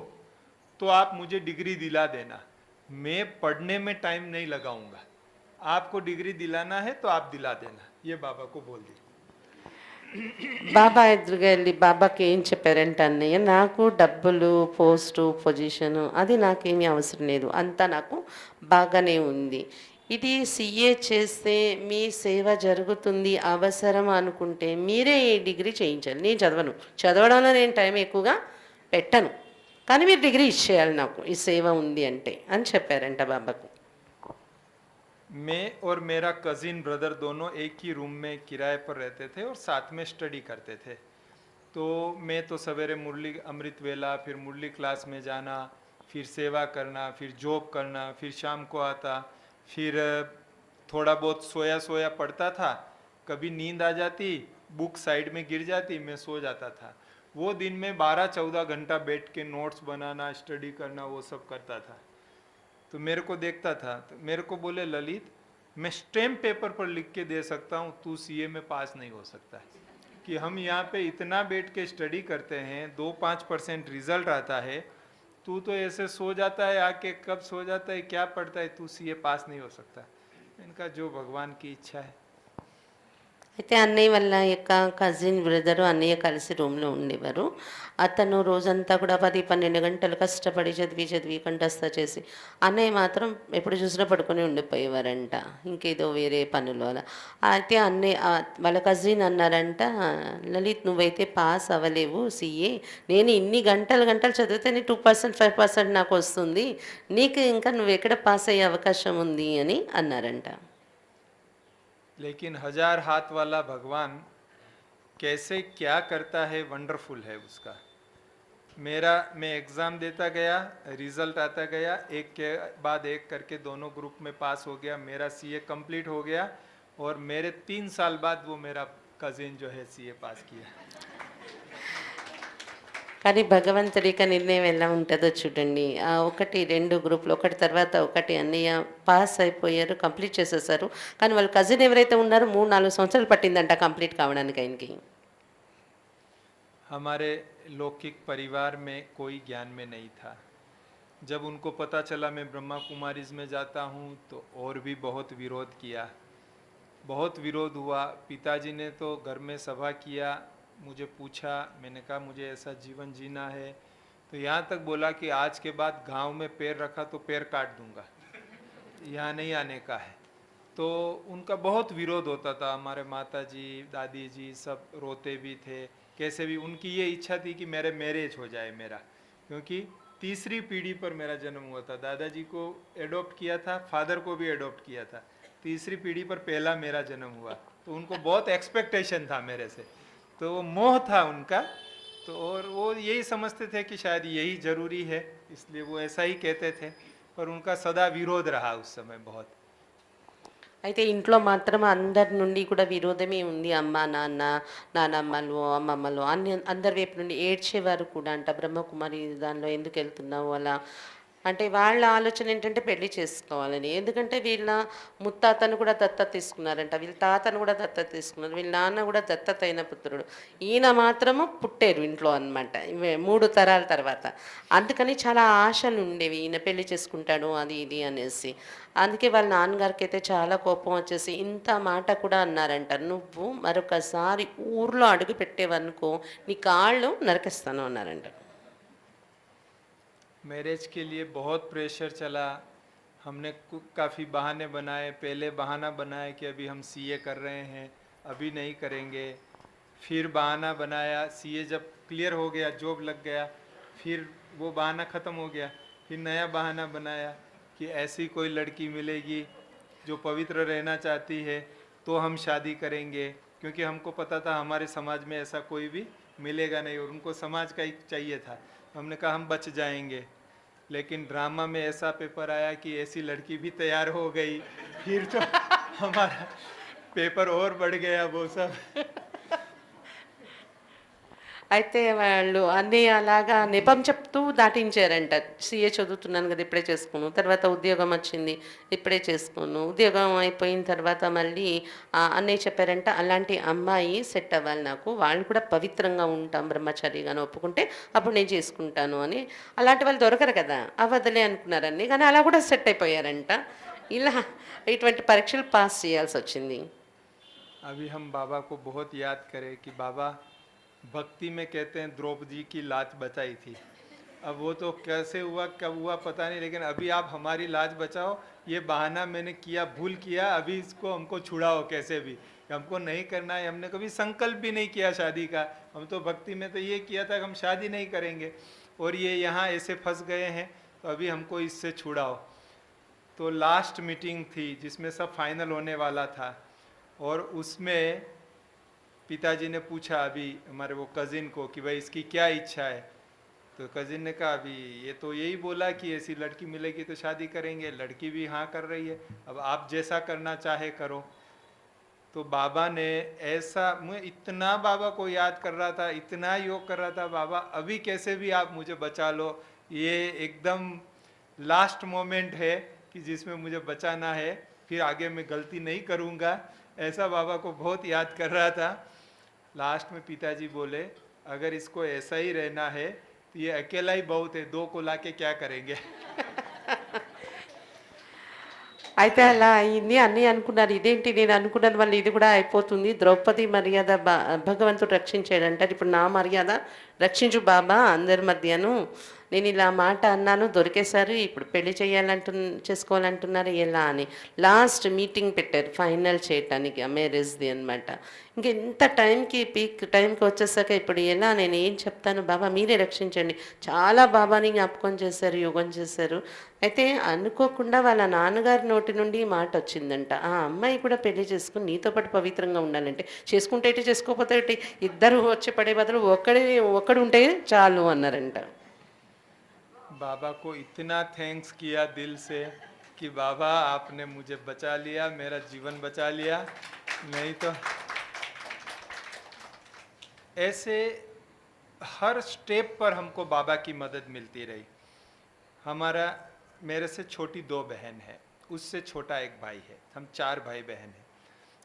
तो आप मुझे डिग्री दिला देना, मैं पढ़ने में टाइम नहीं लगाऊंगा, आपको डिग्री दिलाना है तो आप दिला देना, ये बाबा को बोल दिया। బాబా ఎదురుగా వెళ్ళి బాబాకి ఏం చెప్పారంటే అన్నయ్య, నాకు డబ్బులు, పోస్టు, పొజిషను అది నాకేమీ అవసరం లేదు, అంతా నాకు బాగానే ఉంది, ఇది సీఏ చేస్తే మీ సేవ జరుగుతుంది అవసరం అనుకుంటే మీరే ఈ డిగ్రీ చేయించాలి, నేను చదవడంలో నేను టైం ఎక్కువగా పెట్టను, కానీ మీరు డిగ్రీ ఇచ్చేయాలి నాకు ఈ సేవ ఉంది అంటే అని చెప్పారంట బాబాకు. मैं और मेरा कजिन ब्रदर दोनों एक ही रूम में किराए पर रहते थे और साथ में स्टडी करते थे। तो मैं तो सवेरे मुरली अमृत वेला, फिर मुरली क्लास में जाना, फिर सेवा करना, फिर जॉब करना, फिर शाम को आता, फिर थोड़ा बहुत सोया सोया पढ़ता था, कभी नींद आ जाती, बुक साइड में गिर जाती, मैं सो जाता था। वो दिन में 12-14 घंटा बैठ के नोट्स बनाना, स्टडी करना, वो सब करता था। तो मेरे को देखता था, तो मेरे को बोले, ललित मैं स्टैम्प पेपर पर लिख के दे सकता हूँ, तू सीए में पास नहीं हो सकता है। कि हम यहाँ पे इतना बैठ के स्टडी करते हैं, 2-5% रिजल्ट आता है, तू तो ऐसे सो जाता है आके, कब सो जाता है, क्या पढ़ता है, तू सीए पास नहीं हो सकता। इनका जो भगवान की इच्छा है। అయితే అన్నయ్య వాళ్ళ యొక్క కజిన్ బ్రదరు అన్నయ్య కలిసి రూమ్లో ఉండేవారు. అతను రోజంతా కూడా 10-12 గంటలు కష్టపడి చదివి కంఠస్థ చేసి అన్నయ్య మాత్రం ఎప్పుడు చూసినా పడుకొని ఉండిపోయేవారంట, ఇంకేదో వేరే పనులు అలా. అయితే అన్నయ్య వాళ్ళ కజిన్ అన్నారంట, లలిత్ నువ్వైతే పాస్ అవ్వలేవు సీఏ, నేను ఇన్ని గంటలు చదివితేనే 2% 5% నాకు వస్తుంది, నీకు ఇంకా నువ్వు ఎక్కడ పాస్ అయ్యే అవకాశం ఉంది అని అన్నారంట. लेकिन 1000 हाथ वाला भगवान कैसे क्या करता है, वंडरफुल है उसका। मैं एग्ज़ाम देता गया, रिजल्ट आता गया, एक के बाद एक करके दोनों ग्रुप में पास हो गया, मेरा सीए कंप्लीट हो गया, और मेरे 3 साल बाद वो मेरा कजिन जो है सीए पास किया। కానీ భగవంతుడి యొక్క నిర్ణయం ఎలా ఉంటుందో చూడండి. ఒకటి 2 గ్రూపులు ఒకటి తర్వాత ఒకటి అన్నయ్య పాస్ అయిపోయారు, కంప్లీట్ చేసేసారు. కానీ వాళ్ళ కజిన్ ఎవరైతే ఉన్నారో 3-4 సంవత్సరాలు పట్టిందంట కంప్లీట్ కావడానికి ఆయనకి. हमारे लौकिक परिवार में कोई ज्ञान में नहीं था। जब उनको पता चला मैं ब्रह्मा कुमारीज में जाता हूँ, तो और भी बहुत विरोध किया, बहुत विरोध हुआ। पिताजी ने तो घर में सभा किया, मुझे पूछा, मैंने कहा मुझे ऐसा जीवन जीना है, तो यहाँ तक बोला कि आज के बाद गांव में पैर रखा तो पैर काट दूंगा, यहाँ नहीं आने का है। तो उनका बहुत विरोध होता था। हमारे माता जी, दादी जी सब रोते भी थे, कैसे भी उनकी ये इच्छा थी कि मेरे मैरिज हो जाए मेरा, क्योंकि तीसरी पीढ़ी पर मेरा जन्म हुआ था। दादाजी को एडॉप्ट किया था, फादर को भी एडॉप्ट किया था, तीसरी पीढ़ी पर पहला मेरा जन्म हुआ, तो उनको बहुत एक्सपेक्टेशन था मेरे से, तो वो मोह था उनका। तो और वो यही समझते थे कि शायद यही ज़रूरी है, इसलिए वो ऐसा ही कहते थे, पर उनका सदा विरोध रहा उस समय बहुत। అయితే ఇంట్లో మాత్రం అందరి నుండి కూడా విరోధమే ఉంది. అమ్మ నాన్న, నానమ్మలు, అమ్మమ్మలు అందరి వైపు నుండి ఏడ్చేవారు కూడా అంట. బ్రహ్మకుమారి దానిలో ఎందుకు వెళ్తున్నావు అలా అంటే, వాళ్ళ ఆలోచన ఏంటంటే పెళ్లి చేసుకోవాలని. ఎందుకంటే వీళ్ళ ముత్తాతను కూడా దత్తత తీసుకున్నారంట, వీళ్ళ తాతను కూడా దత్తత తీసుకున్నారు, వీళ్ళ నాన్న కూడా దత్తత అయిన పుత్రుడు, ఈయన మాత్రము పుట్టారు ఇంట్లో అనమాట 3 తరాల తర్వాత. అందుకని చాలా ఆశలు ఉండేవి, ఈయన పెళ్లి చేసుకుంటాడు అది ఇది అనేసి. అందుకే వాళ్ళ నాన్నగారికి అయితే చాలా కోపం వచ్చేసి ఇంత మాట కూడా అన్నారంట, నువ్వు మరొకసారి ఊర్లో అడుగు పెట్టేవనుకో నీ కాళ్ళు నరికేస్తాను అన్నారంట. मैरिज के लिए बहुत प्रेशर चला, हमने काफ़ी बहाने बनाए। पहले बहाना बनाया कि अभी हम सीए कर रहे हैं, अभी नहीं करेंगे। फिर बहाना बनाया, सीए जब क्लियर हो गया, जॉब लग गया, फिर वो बहाना ख़त्म हो गया। फिर नया बहाना बनाया कि ऐसी कोई लड़की मिलेगी जो पवित्र रहना चाहती है तो हम शादी करेंगे, क्योंकि हमको पता था हमारे समाज में ऐसा कोई भी मिलेगा नहीं, और उनको समाज का ही चाहिए था। हमने कहा हम बच जाएंगे। लेकिन ड्रामा में ऐसा पेपर आया कि ऐसी लड़की भी तैयार हो गई, फिर तो हमारा पेपर और बढ़ गया वो सब। అయితే వాళ్ళు అన్నయ్య అలాగా నెపం చెప్తూ దాటించారంట. సీఏ చదువుతున్నాను కదా ఇప్పుడే చేసుకోను, తర్వాత ఉద్యోగం వచ్చింది ఇప్పుడే చేసుకోను, ఉద్యోగం అయిపోయిన తర్వాత మళ్ళీ అన్నయ్య చెప్పారంట, అలాంటి అమ్మాయి సెట్ అవ్వాలి నాకు, వాళ్ళు కూడా పవిత్రంగా ఉంటాం బ్రహ్మచారిగానే ఒప్పుకుంటే అప్పుడు నేను చేసుకుంటాను అని. అలాంటి వాళ్ళు దొరకరు కదా, అవ్వదులే అనుకున్నారని, కానీ అలా కూడా సెట్ అయిపోయారంట. ఇలా ఇటువంటి పరీక్షలు పాస్ చేయాల్సి వచ్చింది. अभी हम बाबा को बहुत याद करें कि बाबा भक्ति में कहते हैं द्रौपदी की लाज बचाई थी। अब वो तो कैसे हुआ कब हुआ पता नहीं, लेकिन अभी आप हमारी लाज बचाओ, ये बहाना मैंने किया, भूल किया, अभी इसको हमको छुड़ाओ कैसे भी, हमको नहीं करना है। हमने कभी संकल्प भी नहीं किया शादी का, हम तो भक्ति में तो ये किया था कि हम शादी नहीं करेंगे, और ये यहाँ ऐसे फंस गए हैं, तो अभी हमको इससे छुड़ाओ। तो लास्ट मीटिंग थी जिसमें सब फाइनल होने वाला था, और उसमें पिताजी ने पूछा अभी हमारे वो कजिन को कि भाई इसकी क्या इच्छा है, तो कजिन ने कहा अभी ये तो यही बोला कि ऐसी लड़की मिलेगी तो शादी करेंगे, लड़की भी हाँ कर रही है, अब आप जैसा करना चाहे करो। तो बाबा ने ऐसा, मैं इतना बाबा को याद कर रहा था, इतना योग कर रहा था, बाबा अभी कैसे भी आप मुझे बचा लो, ये एकदम लास्ट मोमेंट है कि जिसमें मुझे बचाना है, फिर आगे मैं गलती नहीं करूँगा, ऐसा बाबा को बहुत याद कर रहा था। लास्ट में पिताजी बोले अगर इसको ऐसा ही रहना है तो ये अकेला ही बहुत है, 2 को लाके क्या करेंगे। అయితే అలా అయింది. అన్నీ అనుకున్నారు. ఇదేంటి నేను అనుకున్నాను మళ్ళీ ఇది కూడా అయిపోతుంది. ద్రౌపది మర్యాద భగవంతుడు రక్షించాడంటారు. ఇప్పుడు నా మర్యాద రక్షించు బాబా అందరి మధ్యను. నేను ఇలా మాట అన్నాను, దొరికేశారు. ఇప్పుడు పెళ్లి చేసుకోవాలంటున్నారు ఎలా అని. లాస్ట్ మీటింగ్ పెట్టారు ఫైనల్ చేయటానికి మ్యారేజ్ది అనమాట. ఇంక ఇంత టైంకి పీక్ టైంకి వచ్చేసాక ఇప్పుడు ఎలా, నేను ఏం చెప్తాను బాబా మీరే రక్షించండి. చాలా బాబాని జ్ఞాపకం చేశారు, యోగం చేశారు. అయితే అనుకోకుండా వాళ్ళ నాన్నగారి నోటి నుండి ఈ మాట వచ్చిందంట, ఆ అమ్మాయి కూడా పెళ్లి చేసుకుని నీతో పాటు పవిత్రంగా ఉండాలంటే చేసుకుంటే ఏంటి, చేసుకోకపోతే ఏంటి, ఇద్దరు వచ్చి పడే బదులు ఒక్కడు ఉంటే చాలు అన్నారంట. बाबा को इतना थैंक्स किया दिल से कि बाबा आपने मुझे बचा लिया, मेरा जीवन बचा लिया, नहीं तो ऐसे हर स्टेप पर हमको बाबा की मदद मिलती रही। हमारा मेरे से छोटी 2 बहन है, उससे छोटा एक भाई है, हम 4 भाई बहन हैं।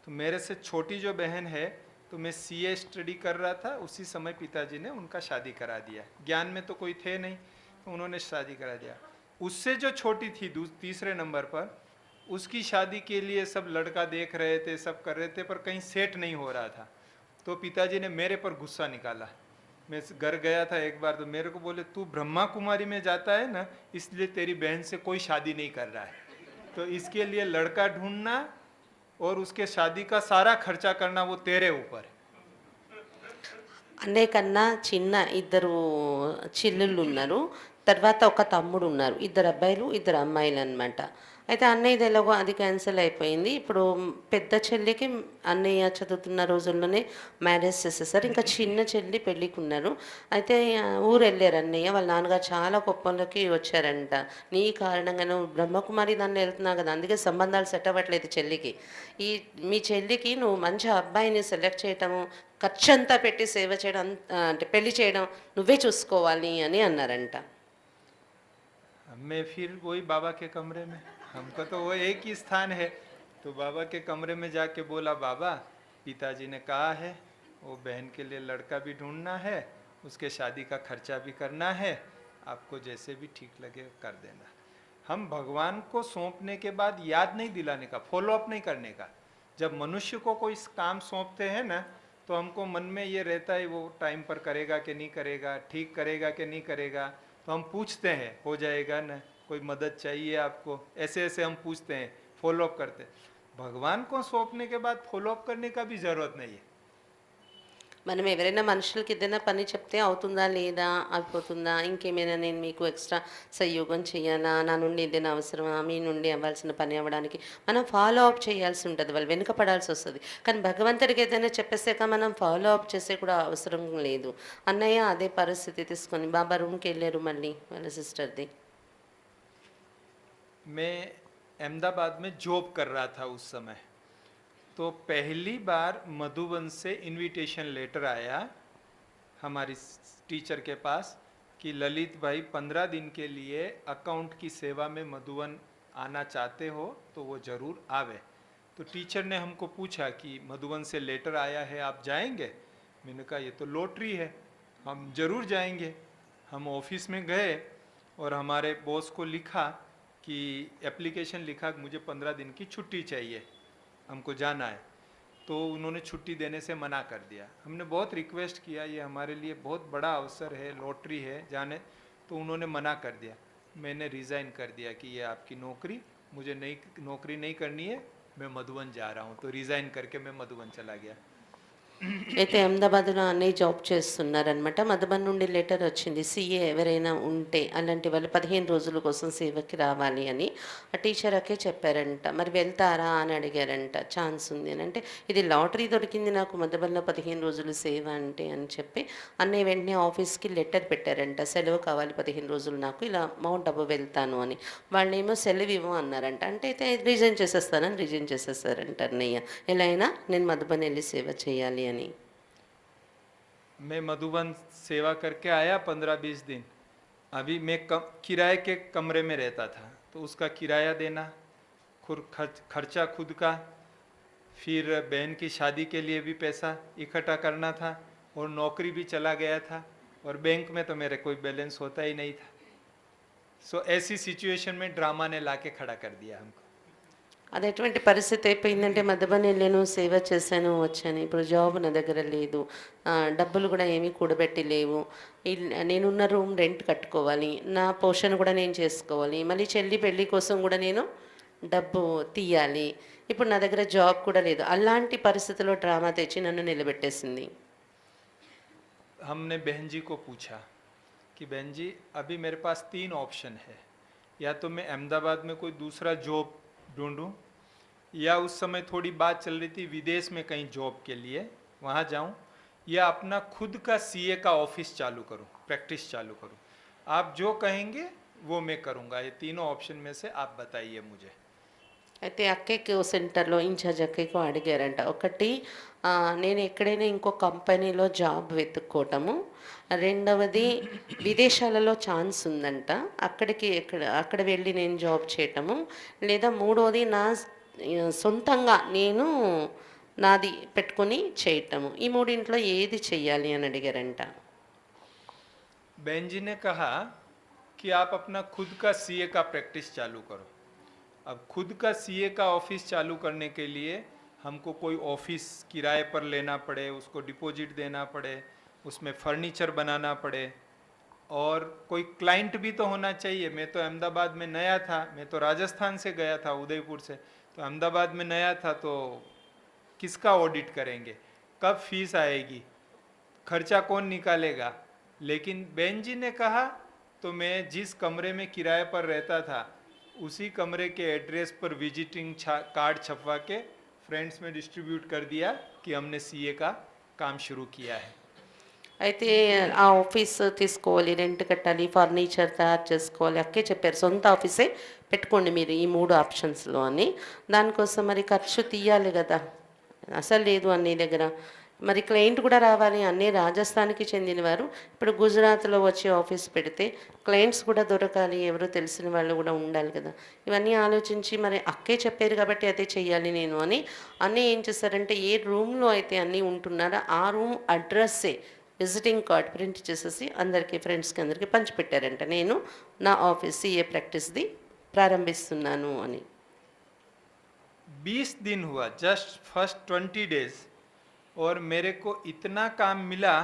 तो मेरे से छोटी जो बहन है तो मैं सीए स्टडी कर रहा था, उसी समय पिताजी ने उनका शादी करा दिया। ज्ञान में तो कोई थे नहीं, तो उन्होंने शादी करा दिया। उससे जो छोटी थी तीसरे नंबर पर, उसकी शादी के लिए सब लड़का देख रहे थे, सब कर रहे थे, पर कहीं सेट नहीं हो रहा था। तो पिताजी ने मेरे पर गुस्सा निकाला। मैं घर गया था एक बार, तो मेरे को बोले तू ब्रह्मा कुमारी में जाता है ना, इसलिए तेरी बहन से कोई शादी नहीं कर रहा है, तो इसके लिए लड़का ढूंढना और उसके शादी का सारा खर्चा करना वो तेरे ऊपर है। అన్నయ్య కన్నా చిన్న ఇద్దరు చెల్లెళ్ళు ఉన్నారు, తర్వాత ఒక తమ్ముడు ఉన్నారు, ఇద్దరు అబ్బాయిలు ఇద్దరు అమ్మాయిలు అనమాట. అయితే అన్నయ్యది ఎలాగో అది క్యాన్సిల్ అయిపోయింది. ఇప్పుడు పెద్ద చెల్లికి అన్నయ్య చదువుతున్న రోజుల్లోనే మ్యారేజ్ చేసేసారు. ఇంకా చిన్న చెల్లి పెళ్ళికి ఉన్నారు. అయితే ఊరు వెళ్ళారు అన్నయ్య, వాళ్ళ నాన్నగారు చాలా కోపంలోకి వచ్చారంట. నీ కారణంగా నువ్వు బ్రహ్మకుమారి దాన్ని వెళ్తున్నావు కదా, అందుకే సంబంధాలు సెట్ అవ్వట్లేదు చెల్లికి. మీ చెల్లికి నువ్వు మంచి అబ్బాయిని సెలెక్ట్ చేయటము, ఖర్చంతా పెట్టి సేవ చేయడం, అంటే పెళ్లి చేయడం నువ్వే చూసుకోవాలి అని అన్నారంట. मैं फिर वही बाबा के कमरे में, हमको तो वो एक ही स्थान है, तो बाबा के कमरे में जाके बोला बाबा पिताजी ने कहा है वो बहन के लिए लड़का भी ढूंढना है, उसके शादी का खर्चा भी करना है, आपको जैसे भी ठीक लगे कर देना। हम भगवान को सौंपने के बाद याद नहीं दिलाने का, फॉलो अप नहीं करने का। जब मनुष्य को कोई काम सौंपते हैं ना, तो हमको मन में ये रहता है वो टाइम पर करेगा कि नहीं करेगा, ठीक करेगा कि नहीं करेगा, तो हम पूछते हैं हो जाएगा ना, कोई मदद चाहिए आपको, ऐसे ऐसे हम पूछते हैं, फॉलो अप करते हैं। भगवान को सौंपने के बाद फॉलो अप करने का भी जरूरत नहीं है। మనం ఎవరైనా మనుషులకి ఏదైనా పని చెప్తే అవుతుందా లేదా, అయిపోతుందా, ఇంకేమైనా నేను మీకు ఎక్స్ట్రా సహయోగం చేయాలా, నా నుండి ఏదైనా అవసరమా, మీ నుండి అవ్వాల్సిన పని అవ్వడానికి మనం ఫాలో అప్ చేయాల్సి ఉంటుంది, వాళ్ళు వెనుకపడాల్సి వస్తుంది. కానీ భగవంతుడికి ఏదైనా చెప్పేసాక మనం ఫాలో అప్ చేసే కూడా అవసరం లేదు. అన్నయ్య అదే పరిస్థితి తీసుకొని బాబా రూమ్కి వెళ్ళారు మళ్ళీ వాళ్ళ సిస్టర్ది. मैं अहमदाबाद में जॉब कर रहा था उस समय, तो पहली बार मधुबन से इनविटेशन लेटर आया हमारी टीचर के पास कि ललित भाई 15 दिन के लिए अकाउंट की सेवा में मधुबन आना चाहते हो तो वो ज़रूर आवे। तो टीचर ने हमको पूछा कि मधुबन से लेटर आया है आप जाएंगे? मैंने कहा ये तो लॉटरी है, हम ज़रूर जाएंगे। हम ऑफिस में गए और हमारे बॉस को लिखा कि एप्लीकेशन लिखा कि मुझे 15 दिन की छुट्टी चाहिए, हमको जाना है। तो उन्होंने छुट्टी देने से मना कर दिया। हमने बहुत रिक्वेस्ट किया, ये हमारे लिए बहुत बड़ा अवसर है, लॉटरी है जाने, तो उन्होंने मना कर दिया। मैंने रिज़ाइन कर दिया कि ये आपकी नौकरी, मुझे नौकरी नहीं करनी है, मैं मधुबन जा रहा हूँ। तो रिज़ाइन करके मैं मधुबन चला गया। అయితే అహ్మదాబాద్లో అన్నయ్య జాబ్ చేస్తున్నారనమాట. మధుబన్ నుండి లెటర్ వచ్చింది, సీఏ ఎవరైనా ఉంటే అలాంటి వాళ్ళు 15 రోజుల కోసం సేవకి రావాలి అని. ఆ టీచర్ అకే చెప్పారంట. మరి వెళ్తారా అని అడిగారంట. ఛాన్స్ ఉంది అని అంటే, ఇది లాటరీ దొరికింది నాకు మధుబన్లో 15 రోజులు సేవ అంటే అని చెప్పి అన్నయ్య వెంటనే ఆఫీస్కి లెటర్ పెట్టారంట. సెలవు కావాలి 15 రోజులు నాకు, ఇలా మౌంట్ అబు వెళ్తాను అని. వాళ్ళేమో సెలవు ఇవ్వం అన్నారంట. అంటే అయితే రిజైన్ చేసేస్తానని రిజైన్ చేసేస్తారంట అన్నయ్య. ఎలా అయినా నేను మధుబన్ వెళ్ళి సేవ చేయాలి అని. मैं मधुबन सेवा करके आया 15-20 दिन। अभी मैं किराए के कमरे में रहता था, तो उसका किराया देना, खुद खर्चा खुद का, फिर बहन की शादी के लिए भी पैसा इकट्ठा करना था, और नौकरी भी चला गया था, और बैंक में तो मेरे कोई बैलेंस होता ही नहीं था। सो ऐसी सिचुएशन में ड्रामा ने लाके खड़ा कर दिया हमको। అది ఎటువంటి పరిస్థితి అయిపోయిందంటే, మధుబన్ వెళ్ళాను, సేవ చేశాను, వచ్చాను. ఇప్పుడు జాబ్ నా దగ్గర లేదు, డబ్బులు కూడా ఏమీ కూడబెట్టి లేవు. నేనున్న రూమ్ రెంట్ కట్టుకోవాలి, నా పోషణ కూడా నేను చేసుకోవాలి, మళ్ళీ చెల్లి పెళ్ళి కోసం కూడా నేను డబ్బు తీయాలి. ఇప్పుడు నా దగ్గర జాబ్ కూడా లేదు. అలాంటి పరిస్థితిలో డ్రామా తెచ్చి నన్ను నిలబెట్టేసింది. हमने बहन जी को पूछा कि बहन जी अभी मेरे पास 3 ऑप्शन है, या तो मैं अहमदाबाद में कोई दूसरा जॉब ढूंढूं, या उस समय थोड़ी बात चल रही थी विदेश में कहीं जॉब के लिए वहाँ जाऊं, या अपना खुद का सीए का ऑफिस चालू करूं, प्रैक्टिस चालू करूं। आप जो कहेंगे वो मैं करूंगा। ये तीनों ऑप्शन में से आप बताइए मुझे। అయితే అక్కయ్యకు సెంటర్లో ఇన్ఛార్జ్ అక్కయ్యకు అడిగారంట. ఒకటి, నేను ఎక్కడైనా ఇంకో కంపెనీలో జాబ్ వెతుక్కోవటము. రెండవది, విదేశాలలో ఛాన్స్ ఉందంట, అక్కడ వెళ్ళి నేను జాబ్ చేయటము. లేదా మూడవది, నా సొంతంగా నేను నాది పెట్టుకొని చేయటము. ఈ మూడింట్లో ఏది చెయ్యాలి అని అడిగారంట. बहन जी ने कहा कि आप अपना खुद का सीए का प्रैक्टिस चालू करो। अब खुद का सीए का ऑफिस चालू करने के लिए हमको कोई ऑफिस किराए पर लेना पड़े, उसको डिपॉजिट देना पड़े, उसमें फर्नीचर बनाना पड़े, और कोई क्लाइंट भी तो होना चाहिए। मैं तो अहमदाबाद में नया था, मैं तो राजस्थान से गया था, उदयपुर से, तो अहमदाबाद में नया था, तो किसका ऑडिट करेंगे, कब फीस आएगी, खर्चा कौन निकालेगा। लेकिन बहन जी ने कहा तो मैं जिस कमरे में किराए पर रहता था उसी कमरे के एड्रेस पर विजिटिंग कार्ड छपवा के फ्रेंड्स में डिस्ट्रीब्यूट कर दिया कि हमने सीए का काम शुरू किया है। అయితే ఆ ఆఫీస్ తీసుకోవాలి, రెంట్ కట్టాలి, ఫర్నిచర్ తయారు చేసుకోవాలి. అక్కే చెప్పారు సొంత ఆఫీసే పెట్టుకోండి మీరు ఈ 3 ఆప్షన్స్లో అని. దానికోసం మరి ఖర్చు తీయాలి కదా, అసలు లేదు అన్నీ దగ్గర. మరి క్లయింట్ కూడా రావాలి. అన్నీ రాజస్థాన్కి చెందినవారు. ఇప్పుడు గుజరాత్లో వచ్చి ఆఫీస్ పెడితే క్లయింట్స్ కూడా దొరకాలి, ఎవరు తెలిసిన వాళ్ళు కూడా ఉండాలి కదా. ఇవన్నీ ఆలోచించి మరి అక్కే చెప్పారు కాబట్టి అదే చెయ్యాలి నేను అని అన్నీ ఏం చేశారంటే, ఏ రూమ్లో అయితే అన్నీ ఉంటున్నారో ఆ రూమ్ అడ్రస్సే విజిటింగ్ కార్డ్ ప్రింట్ చేసేసి అందరికీ, ఫ్రెండ్స్కి అందరికీ పంచిపెట్టారంట. నేను నా ఆఫీస్ सीए प्रैक्टिसది ప్రారంభిస్తున్నాను అని. 20 दिन हुआ, जस्ट फर्स्ट 20 डेज, और मेरे को इतना काम मिला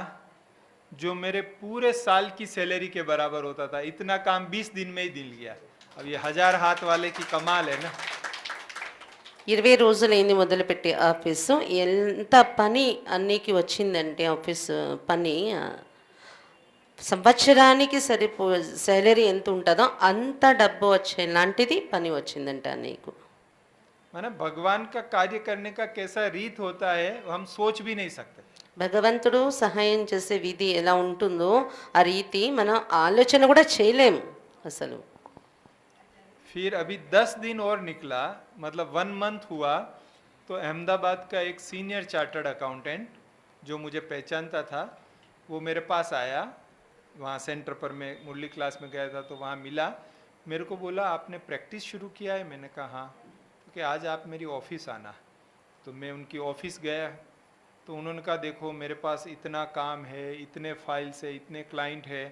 जो मेरे पूरे साल की सैलरी के बराबर होता था। इतना काम 20 दिन में ही मिल गया। अब ये 1000 हाथ वाले की कमाल है ना। 20 రోజులైంది మొదలుపెట్టి ఆఫీసు. ఎంత పని అన్నికి వచ్చిందంటే ఆఫీస్ పని, సంవత్సరానికి శాలరీ ఎంత ఉంటుందో అంత డబ్బు వచ్చేలాంటిది పని వచ్చిందంట నీకు. माना भगवान का कार्य करने का कैसा रीत होता है वो हम सोच भी नहीं सकते। భగవంతుడు సహాయం చేసే విధి ఎలా ఉంటుందో ఆ రీతి మనం ఆలోచన కూడా చేయలేము అసలు. फिर अभी 10 दिन और निकला, मतलब 1 मंथ हुआ, तो अहमदाबाद का एक सीनियर चार्टर्ड अकाउंटेंट जो मुझे पहचानता था वो मेरे पास आया। वहाँ सेंटर पर मैं मुरली क्लास में गया था तो वहाँ मिला, मेरे को बोला आपने प्रैक्टिस शुरू किया है। मैंने कहा हाँ, कि आज आप मेरी ऑफिस आना। तो मैं उनकी ऑफिस गया, तो उन्होंने कहा देखो मेरे पास इतना काम है, इतने फाइल्स है, इतने क्लाइंट है,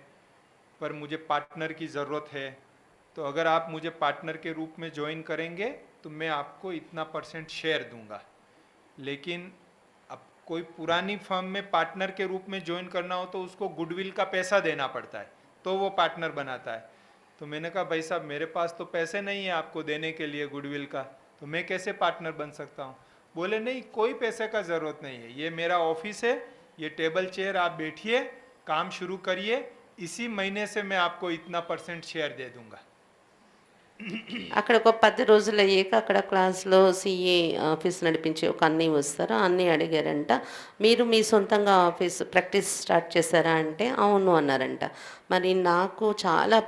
पर मुझे पार्टनर की ज़रूरत है, तो अगर आप मुझे पार्टनर के रूप में ज्वाइन करेंगे तो मैं आपको इतना % शेयर दूंगा। लेकिन अब कोई पुरानी फर्म में पार्टनर के रूप में ज्वाइन करना हो तो उसको गुडविल का पैसा देना पड़ता है, तो वो पार्टनर बनाता है। तो मैंने कहा भाई साहब मेरे पास तो पैसे नहीं है आपको देने के लिए गुडविल का, तो मैं कैसे पार्टनर बन सकता हूँ। बोले नहीं, कोई पैसे का ज़रूरत नहीं है, ये मेरा ऑफिस है, ये टेबल चेयर, आप बैठिए, काम शुरू करिए, इसी महीने से मैं आपको इतना % शेयर दे दूंगा। అక్కడ ఒక 10 రోజులు అయ్యాక అక్కడ క్లాస్‌లో సీఏ ఆఫీస్ నడిపించే ఒక అన్నయ్య వస్తారు. ఆ అన్నయ్య అడిగారంట, "మీరు మీ సొంతంగా ఆఫీస్ ప్రాక్టీస్ స్టార్ట్ చేశారా?" అంటే, "అవును" అన్నారంట. "మరి నాకు చాలా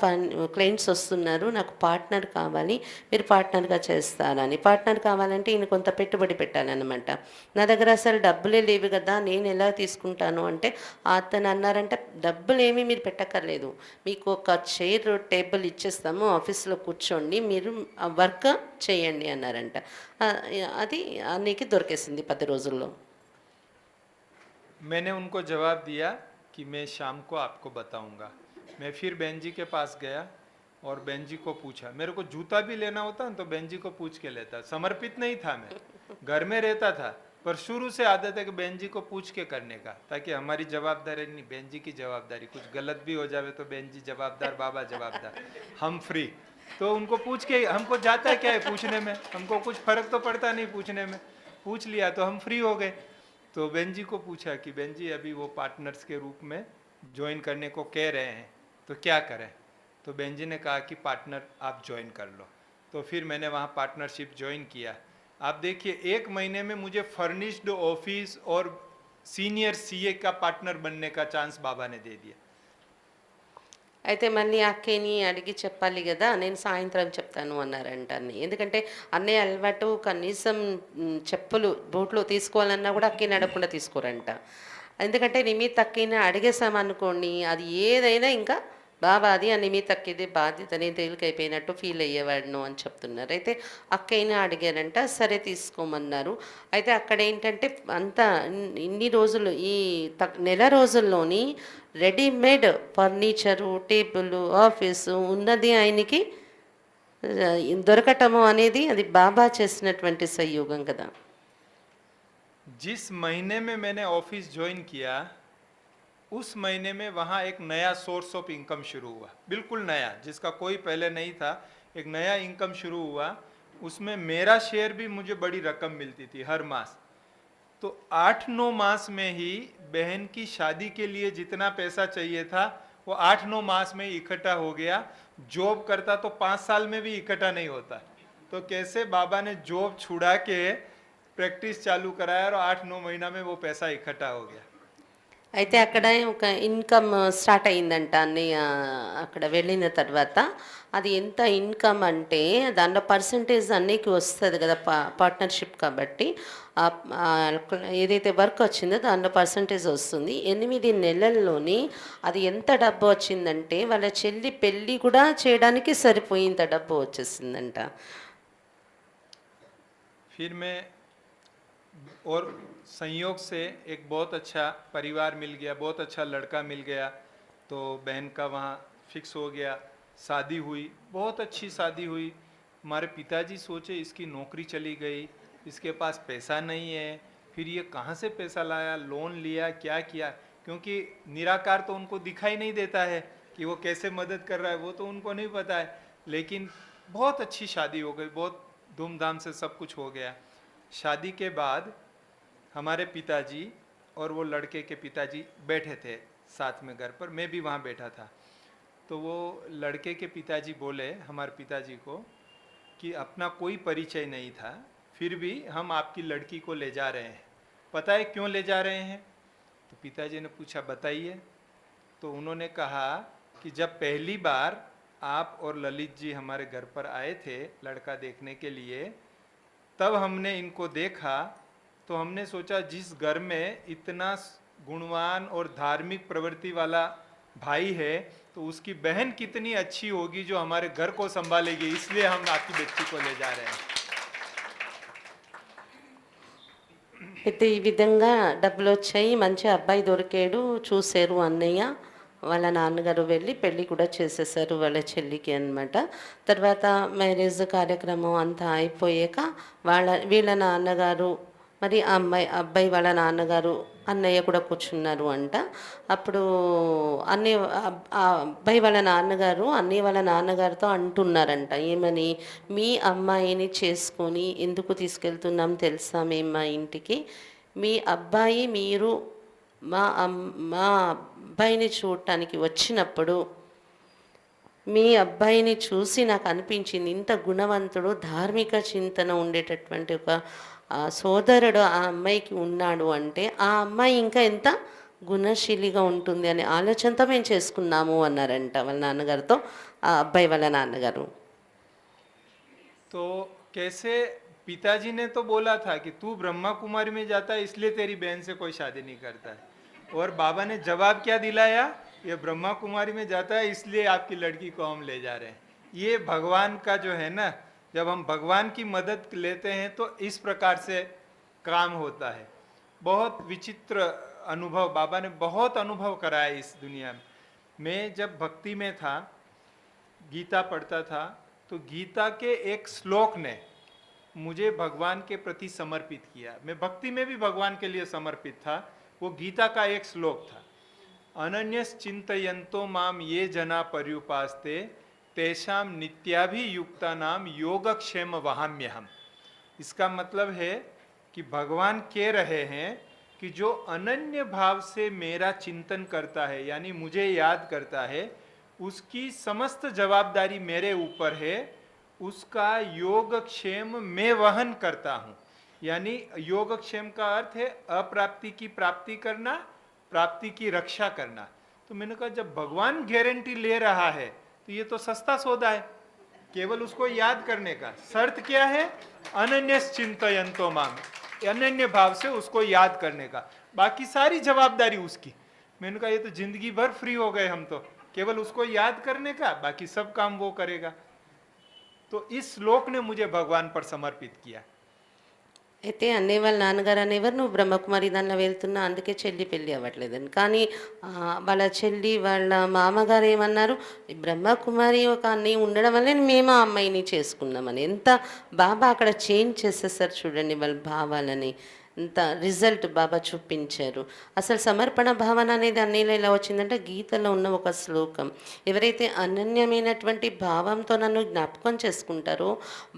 క్లయింట్స్ వస్తున్నారు. నాకు పార్ట్నర్ కావాలి. మీరు పార్ట్నర్‌గా చేస్తారా?" అని. పార్ట్నర్ కావాలంటే ఈయన కొంత పెట్టుబడి పెట్టాలనమాట. "నా దగ్గర అసలు డబ్బులే లేవు కదా! నేను ఎలా తీసుకుంటాను" అంటే అతను అన్నారంట, "డబ్బులేమీ మీరు పెట్టక్కర్లేదు. మీకు ఒక చైర్, టేబుల్ ఇచ్చేస్తాము. ఆఫీస్‌లో కూర్చోండి. మీరు వర్క్ చేయండి" అన్నారంట. అది అన్నయ్యకి దొరికేసింది 10 రోజుల్లో. मैंने उनको जवाब दिया कि मैं शाम को आपको बताऊंगा। मैं फिर बहन जी के पास गया और बहन जी को पूछा। मेरे को जूता भी लेना होता ना तो बहन जी को पूछ के लेता। समर्पित नहीं था मैं, घर में रहता था, पर शुरू से आदत है कि बहन जी को पूछ के करने का, ताकि हमारी जवाबदारी नहीं, बहन जी की जवाबदारी। कुछ गलत भी हो जावे तो बहन जी जवाबदार, बाबा जवाबदार, हम फ्री। तो उनको पूछ के, हमको जाता है क्या है पूछने में, हमको कुछ फर्क तो पड़ता नहीं पूछने में, पूछ लिया तो हम फ्री हो गए। तो बहन जी को पूछा कि बहन जी अभी वो पार्टनर्स के रूप में ज्वाइन करने को कह रहे हैं, तो क्या करें? तो बहन जी ने कहा कि पार्टनर आप ज्वाइन कर लो। तो फिर मैंने वहाँ पार्टनरशिप ज्वाइन किया। आप देखिए 1 महीने में मुझे फर्निश्ड ऑफिस और सीनियर सीए का पार्टनर बनने का चांस बाबा ने दे दिया। అయితే మళ్ళీ అక్కయ్యని అడిగి చెప్పాలి గదా! నేను సాయంత్రం చెప్తాను అన్నారంట అన్నయ్య. ఎందుకంటే అన్నయ్య అలవాటు కనీసం చెప్పులు, బూట్లు తీసుకోవాలన్నా కూడా అక్కయ్యని అడగకుండా తీసుకోరంట. ఎందుకంటే నిమిత్ అక్కయ్యని అడిగేసామనుకోండి, అది ఏదైనా ఇంకా బాబాది, ఆ నిమిత్ అక్కయ్యది బాధ్యత అని తేలికైపోయినట్టు ఫీల్ అయ్యేవాడును అని చెప్తున్నారు. అయితే అక్కయ్యని అడిగారంట, సరే తీసుకోమన్నారు. అయితే అక్కడేంటంటే అంతా ఇన్ని రోజులు ఈ నెల రోజుల్లోని రెడీమేడ్ ఫర్నిచరు, టేబుల్, ఆఫీసు ఉన్నది ఆయనకి దొరకటము అనేది అది బాబా చేసినటువంటి సంయోగం కదా. जिस महीने में मैंने ऑफिस ज्वाइन किया, उस महीने में वहाँ एक नया सोर्स ऑफ इनकम शुरू हुआ, बिल्कुल नया, जिसका कोई पहले नहीं था। एक नया इनकम शुरू हुआ, उसमें मेरा शेयर भी मुझे बड़ी रकम मिलती थी हर मास। तो 8-9 मास में ही बहन की शादी के लिए जितना पैसा चाहिए था वो 8-9 मास में इकट्ठा हो गया। जॉब करता तो 5 साल में भी इकट्ठा नहीं होता। तो कैसे बाबा ने जॉब छुड़ा के प्रैक्टिस चालू कराया और 8-9 महीना में वो पैसा इकट्ठा हो गया। అయితే అక్కడ ఒక ఇన్కమ్ స్టార్ట్ అయిందంట అన్నయ్య అక్కడ వెళ్ళిన తర్వాత. అది ఎంత ఇన్కమ్ అంటే దాంట్లో పర్సంటేజ్ అన్నయ్యకి వస్తుంది కదా, పార్ట్నర్షిప్ కాబట్టి. ఏదైతే వర్క్ వచ్చిందో దాంట్లో పర్సంటేజ్ వస్తుంది. 8 నెలల్లోని అది ఎంత డబ్బు వచ్చిందంటే వాళ్ళ చెల్లి పెళ్ళి కూడా చేయడానికి సరిపోయేంత డబ్బు వచ్చేసిందంట. फिर मैं और संयोग से एक बहुत अच्छा परिवार मिल गया, बहुत अच्छा लड़का मिल गया, तो बहन का वहाँ फिक्स हो गया, शादी हुई, बहुत अच्छी शादी हुई। हमारे पिताजी सोचे इसकी नौकरी चली गई, इसके पास पैसा नहीं है, फिर ये कहाँ से पैसा लाया, लोन लिया, क्या किया, क्योंकि निराकार तो उनको दिखाई नहीं देता है कि वो कैसे मदद कर रहा है, वो तो उनको नहीं पता है। लेकिन बहुत अच्छी शादी हो गई, बहुत धूमधाम से सब कुछ हो गया। शादी के बाद हमारे पिताजी और वो लड़के के पिताजी बैठे थे साथ में घर पर, मैं भी वहाँ बैठा था। तो वो लड़के के पिताजी बोले हमारे पिताजी को कि अपना कोई परिचय नहीं था, फिर भी हम आपकी लड़की को ले जा रहे हैं, पता है क्यों ले जा रहे हैं? तो पिताजी ने पूछा बताइए। तो उन्होंने कहा कि जब पहली बार आप और ललित जी हमारे घर पर आए थे लड़का देखने के लिए, तब हमने इनको देखा तो हमने सोचा जिस घर में इतना गुणवान और धार्मिक प्रवृत्ति वाला भाई है तो उसकी बहन कितनी अच्छी होगी जो हमारे घर को संभालेगी, इसलिए हम आपकी बच्ची को ले जा रहे हैं। అయితే ఈ విధంగా డబ్బులు వచ్చాయి, మంచి అబ్బాయి దొరికాడు, చూశారు అన్నయ్య. వాళ్ళ నాన్నగారు వెళ్ళి పెళ్ళి కూడా చేసేసారు వాళ్ళ చెల్లికి అన్నమాట. తర్వాత మ్యారేజ్ కార్యక్రమం అంతా అయిపోయాక వీళ్ళ నాన్నగారు మరి అబ్బాయి వాళ్ళ నాన్నగారు అన్నయ్య కూడా కూర్చున్నారు అంట. అప్పుడు అన్నయ్య ఆ అబ్బాయి వాళ్ళ నాన్నగారు అన్నయ్య వాళ్ళ నాన్నగారితో అంటున్నారంట. ఏమని? "మీ అమ్మాయిని చేసుకొని ఎందుకు తీసుకెళ్తున్నాం తెలుసా మేము మా ఇంటికి? మీ అబ్బాయి మీరు మా అబ్బాయిని చూడటానికి వచ్చినప్పుడు మీ అబ్బాయిని చూసి నాకు అనిపించింది ఇంత గుణవంతుడు, ధార్మిక చింతన ఉండేటటువంటి ఒక సోదరుడు ఆ అమ్మాయికి ఉన్నాడు అంటే ఆ అమ్మాయి ఇంకా ఎంత గుణశీలిగా ఉంటుంది అనే ఆలోచనతో మేము చేసుకున్నాము అన్నారంట వాళ్ళ నాన్నగారితో, ఆ అబ్బాయి వాళ్ళ నాన్నగారు. तो कैसे पिताजी ने तो बोला था कि तू ब्रह्मा कुमारी में जाता है इसलिए तेरी बहन से कोई शादी नहीं करता है, और बाबा ने जवाब क्या दिलाया? ये ब्रह्मा कुमारी में जाता है इसलिए आपकी लड़की को हम ले जा रहे हैं। ये भगवान का जो है ना, जब हम भगवान की मदद लेते हैं तो इस प्रकार से काम होता है। बहुत विचित्र अनुभव बाबा ने बहुत अनुभव कराया इस दुनिया में। मैं जब भक्ति में था, गीता पढ़ता था, तो गीता के एक श्लोक ने मुझे भगवान के प्रति समर्पित किया। मैं भक्ति में भी भगवान के लिए समर्पित था। वो गीता का एक श्लोक था, अनन्यस चिंतयन्तो माम ये जना पर्युपास्ते तेषाम नित्याभियुक्ता नाम योगक्षेम वहाम्यहम। इसका मतलब है कि भगवान कह रहे हैं कि जो अनन्य भाव से मेरा चिंतन करता है, यानी मुझे याद करता है, उसकी समस्त जवाबदारी मेरे ऊपर है, उसका योगक्षेम मैं वहन करता हूँ। यानी योगक्षेम का अर्थ है अप्राप्ति की प्राप्ति करना, प्राप्ति की रक्षा करना। तो मैंने कहा जब भगवान गारंटी ले रहा है तो ये तो सस्ता सौदा है, केवल उसको याद करने का। शर्त क्या है? अनन्यस चिंतयन्तो माम, अनन्य भाव से उसको याद करने का, बाकी सारी जवाबदारी उसकी। मैंने कहा ये तो जिंदगी भर फ्री हो गए हम, तो केवल उसको याद करने का, बाकी सब काम वो करेगा। तो इस श्लोक ने मुझे भगवान पर समर्पित किया। అయితే అన్నయ్య వాళ్ళ నాన్నగారు అనేవారు, నువ్వు బ్రహ్మకుమారి దానిలో వెళ్తున్నా అందుకే చెల్లి పెళ్ళి అవ్వట్లేదని. కానీ వాళ్ళ చెల్లి వాళ్ళ మామగారు ఏమన్నారు, బ్రహ్మకుమారి ఒక అన్నయ్య ఉండడం వల్లే మేము ఆ అమ్మాయిని చేసుకున్నామని. ఎంత బాబా అక్కడ చేంజ్ చేసేసారు చూడండి వాళ్ళ భావాలని, ఇంత రిజల్ట్ బాబా చూపించారు. అసలు సమర్పణ భావన అనేది అన్నయ్యలో ఎలా వచ్చిందంటే గీతలో ఉన్న ఒక శ్లోకం, ఎవరైతే అనన్యమైనటువంటి భావంతో నన్ను జ్ఞాపకం చేసుకుంటారో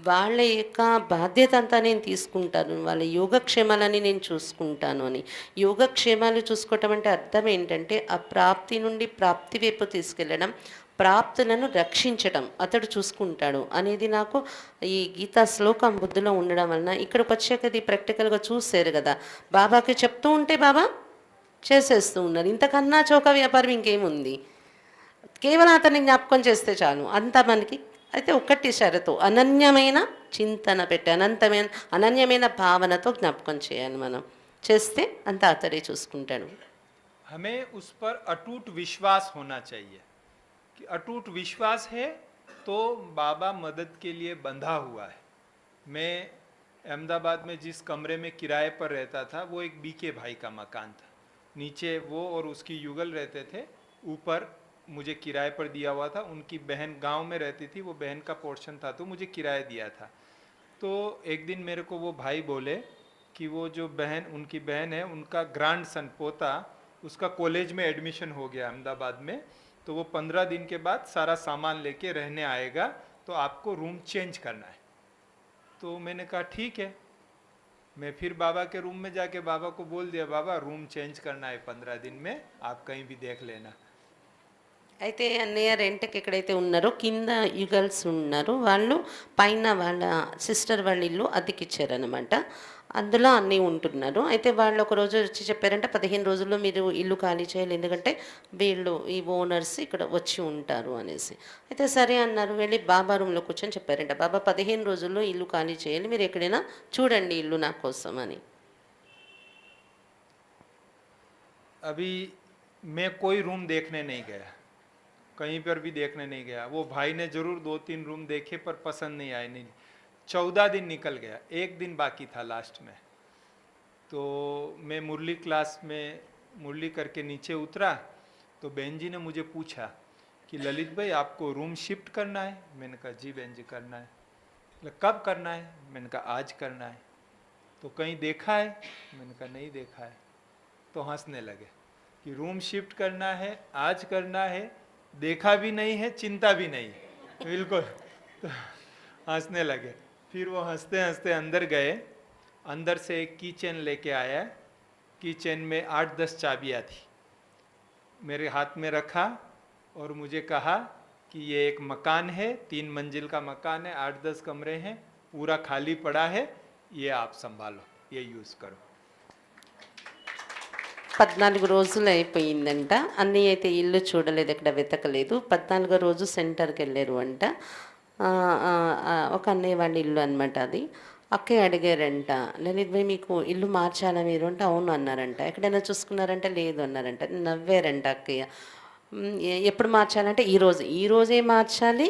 వాళ్ళ యొక్క బాధ్యత అంతా నేను తీసుకుంటాను, వాళ్ళ యోగక్షేమాలని నేను చూసుకుంటాను అని. యోగక్షేమాలు చూసుకోవటం అంటే అర్థం ఏంటంటే ఆ ప్రాప్తి నుండి ప్రాప్తి వైపు తీసుకెళ్ళడం, ప్రాప్తులను రక్షించటం అతడు చూసుకుంటాడు అనేది నాకు ఈ గీతా శ్లోకం బుద్ధిలో ఉండడం వలన ఇక్కడికి వచ్చాక ఇది ప్రాక్టికల్గా చూసారు కదా. బాబాకి చెప్తూ ఉంటే బాబా చేసేస్తూ ఉన్నారు. ఇంతకన్నా చౌక వ్యాపారం ఇంకేముంది? కేవలం అతన్ని జ్ఞాపకం చేస్తే చాలు, అంతా మనకి. అయితే ఒక్కటి షరతు, అనన్యమైన చింతన పెట్టి అనన్యమైన భావనతో జ్ఞాపకం చేయాలి. మనం చేస్తే అంతా అతడే చూసుకుంటాడు. हमें उस पर अटूट विश्वास होना चाहिए कि अटूट विश्वास है तो बाबा मदद के लिए बंधा हुआ है। मैं अहमदाबाद में जिस कमरे में किराए पर रहता था वो एक बीके भाई का मकान था। नीचे वो और उसकी युगल रहते थे, ऊपर मुझे किराए पर दिया हुआ था। उनकी बहन गांव में रहती थी, वो बहन का पोर्शन था तो मुझे किराया दिया था। तो एक दिन मेरे को वो भाई बोले कि वो जो बहन, उनकी बहन है, उनका ग्रैंड सन पोता, उसका कॉलेज में एडमिशन हो गया अहमदाबाद में, तो वो 15 दिन के बाद सारा सामान लेके रहने आएगा, तो आपको रूम चेंज करना है। तो मैंने कहा ठीक है। मैं फिर बाबा के रूम में जाके बाबा को बोल दिया, बाबा रूम चेंज करना है 15 दिन में, आप कहीं भी देख लेना। అయితే అన్నయ్య రెంట్కి ఎక్కడైతే ఉన్నారో కింద యుగల్స్ ఉన్నారు, వాళ్ళు పైన వాళ్ళ సిస్టర్ వాళ్ళ ఇల్లు అద్దెకిచ్చారనమాట. అందులో అన్నీ ఉంటున్నారు. అయితే వాళ్ళు ఒక రోజు వచ్చి చెప్పారంటే 15 రోజుల్లో మీరు ఇల్లు ఖాళీ చేయాలి, ఎందుకంటే వీళ్ళు ఈ ఓనర్స్ ఇక్కడ వచ్చి ఉంటారు అనేసి. అయితే సరే అన్నారు. వెళ్ళి బాబా రూమ్లో కూర్చొని చెప్పారంట, బాబా 15 రోజుల్లో ఇల్లు ఖాళీ చేయాలి, మీరు ఎక్కడైనా చూడండి ఇల్లు నా కోసం అని. अभी मैं कोई रूम देखने नहीं गया, कहीं पर भी देखने नहीं गया। वो भाई ने जरूर 2-3 रूम देखे पर पसंद नहीं आए। नहीं, 14 दिन निकल गया, एक दिन बाकी था लास्ट में। तो मैं मुरली क्लास में मुरली करके नीचे उतरा तो बहन जी ने मुझे पूछा कि ललित भाई आपको रूम शिफ्ट करना है? मैंने कहा जी बहन जी करना है। बोले कब करना है? मैंने कहा आज करना है। तो कहीं देखा है? मैंने कहा नहीं देखा है। तो हंसने लगे कि रूम शिफ्ट करना है, आज करना है, देखा भी नहीं है, चिंता भी नहीं है, बिल्कुल। तो हंसने लगे। फिर वो हंसते हंसते अंदर गए, अंदर से एक की चेन लेके आया। की चेन में 8-10 चाबियाँ थी, मेरे हाथ में रखा और मुझे कहा कि ये एक मकान है, 3 मंजिल का मकान है, 8-10 कमरे हैं, पूरा खाली पड़ा है, ये आप संभालो, ये यूज़ करो। 14 రోజులు అయిపోయిందంట. అన్నయ్య అయితే ఇల్లు చూడలేదు, ఎక్కడ వెతకలేదు. 14వ రోజు సెంటర్కి వెళ్ళారు అంట. ఒక అన్నయ్య వాళ్ళ ఇల్లు అనమాట అది. అక్కయ్య అడిగారంట, లలిత్ భాయ్ మీకు ఇల్లు మార్చాలా మీరు అంటే అవును అన్నారంట. ఎక్కడైనా చూసుకున్నారంటే లేదు అన్నారంట. నవ్వారంట అక్కయ్య. ఎప్పుడు మార్చాలంటే ఈరోజే మార్చాలి,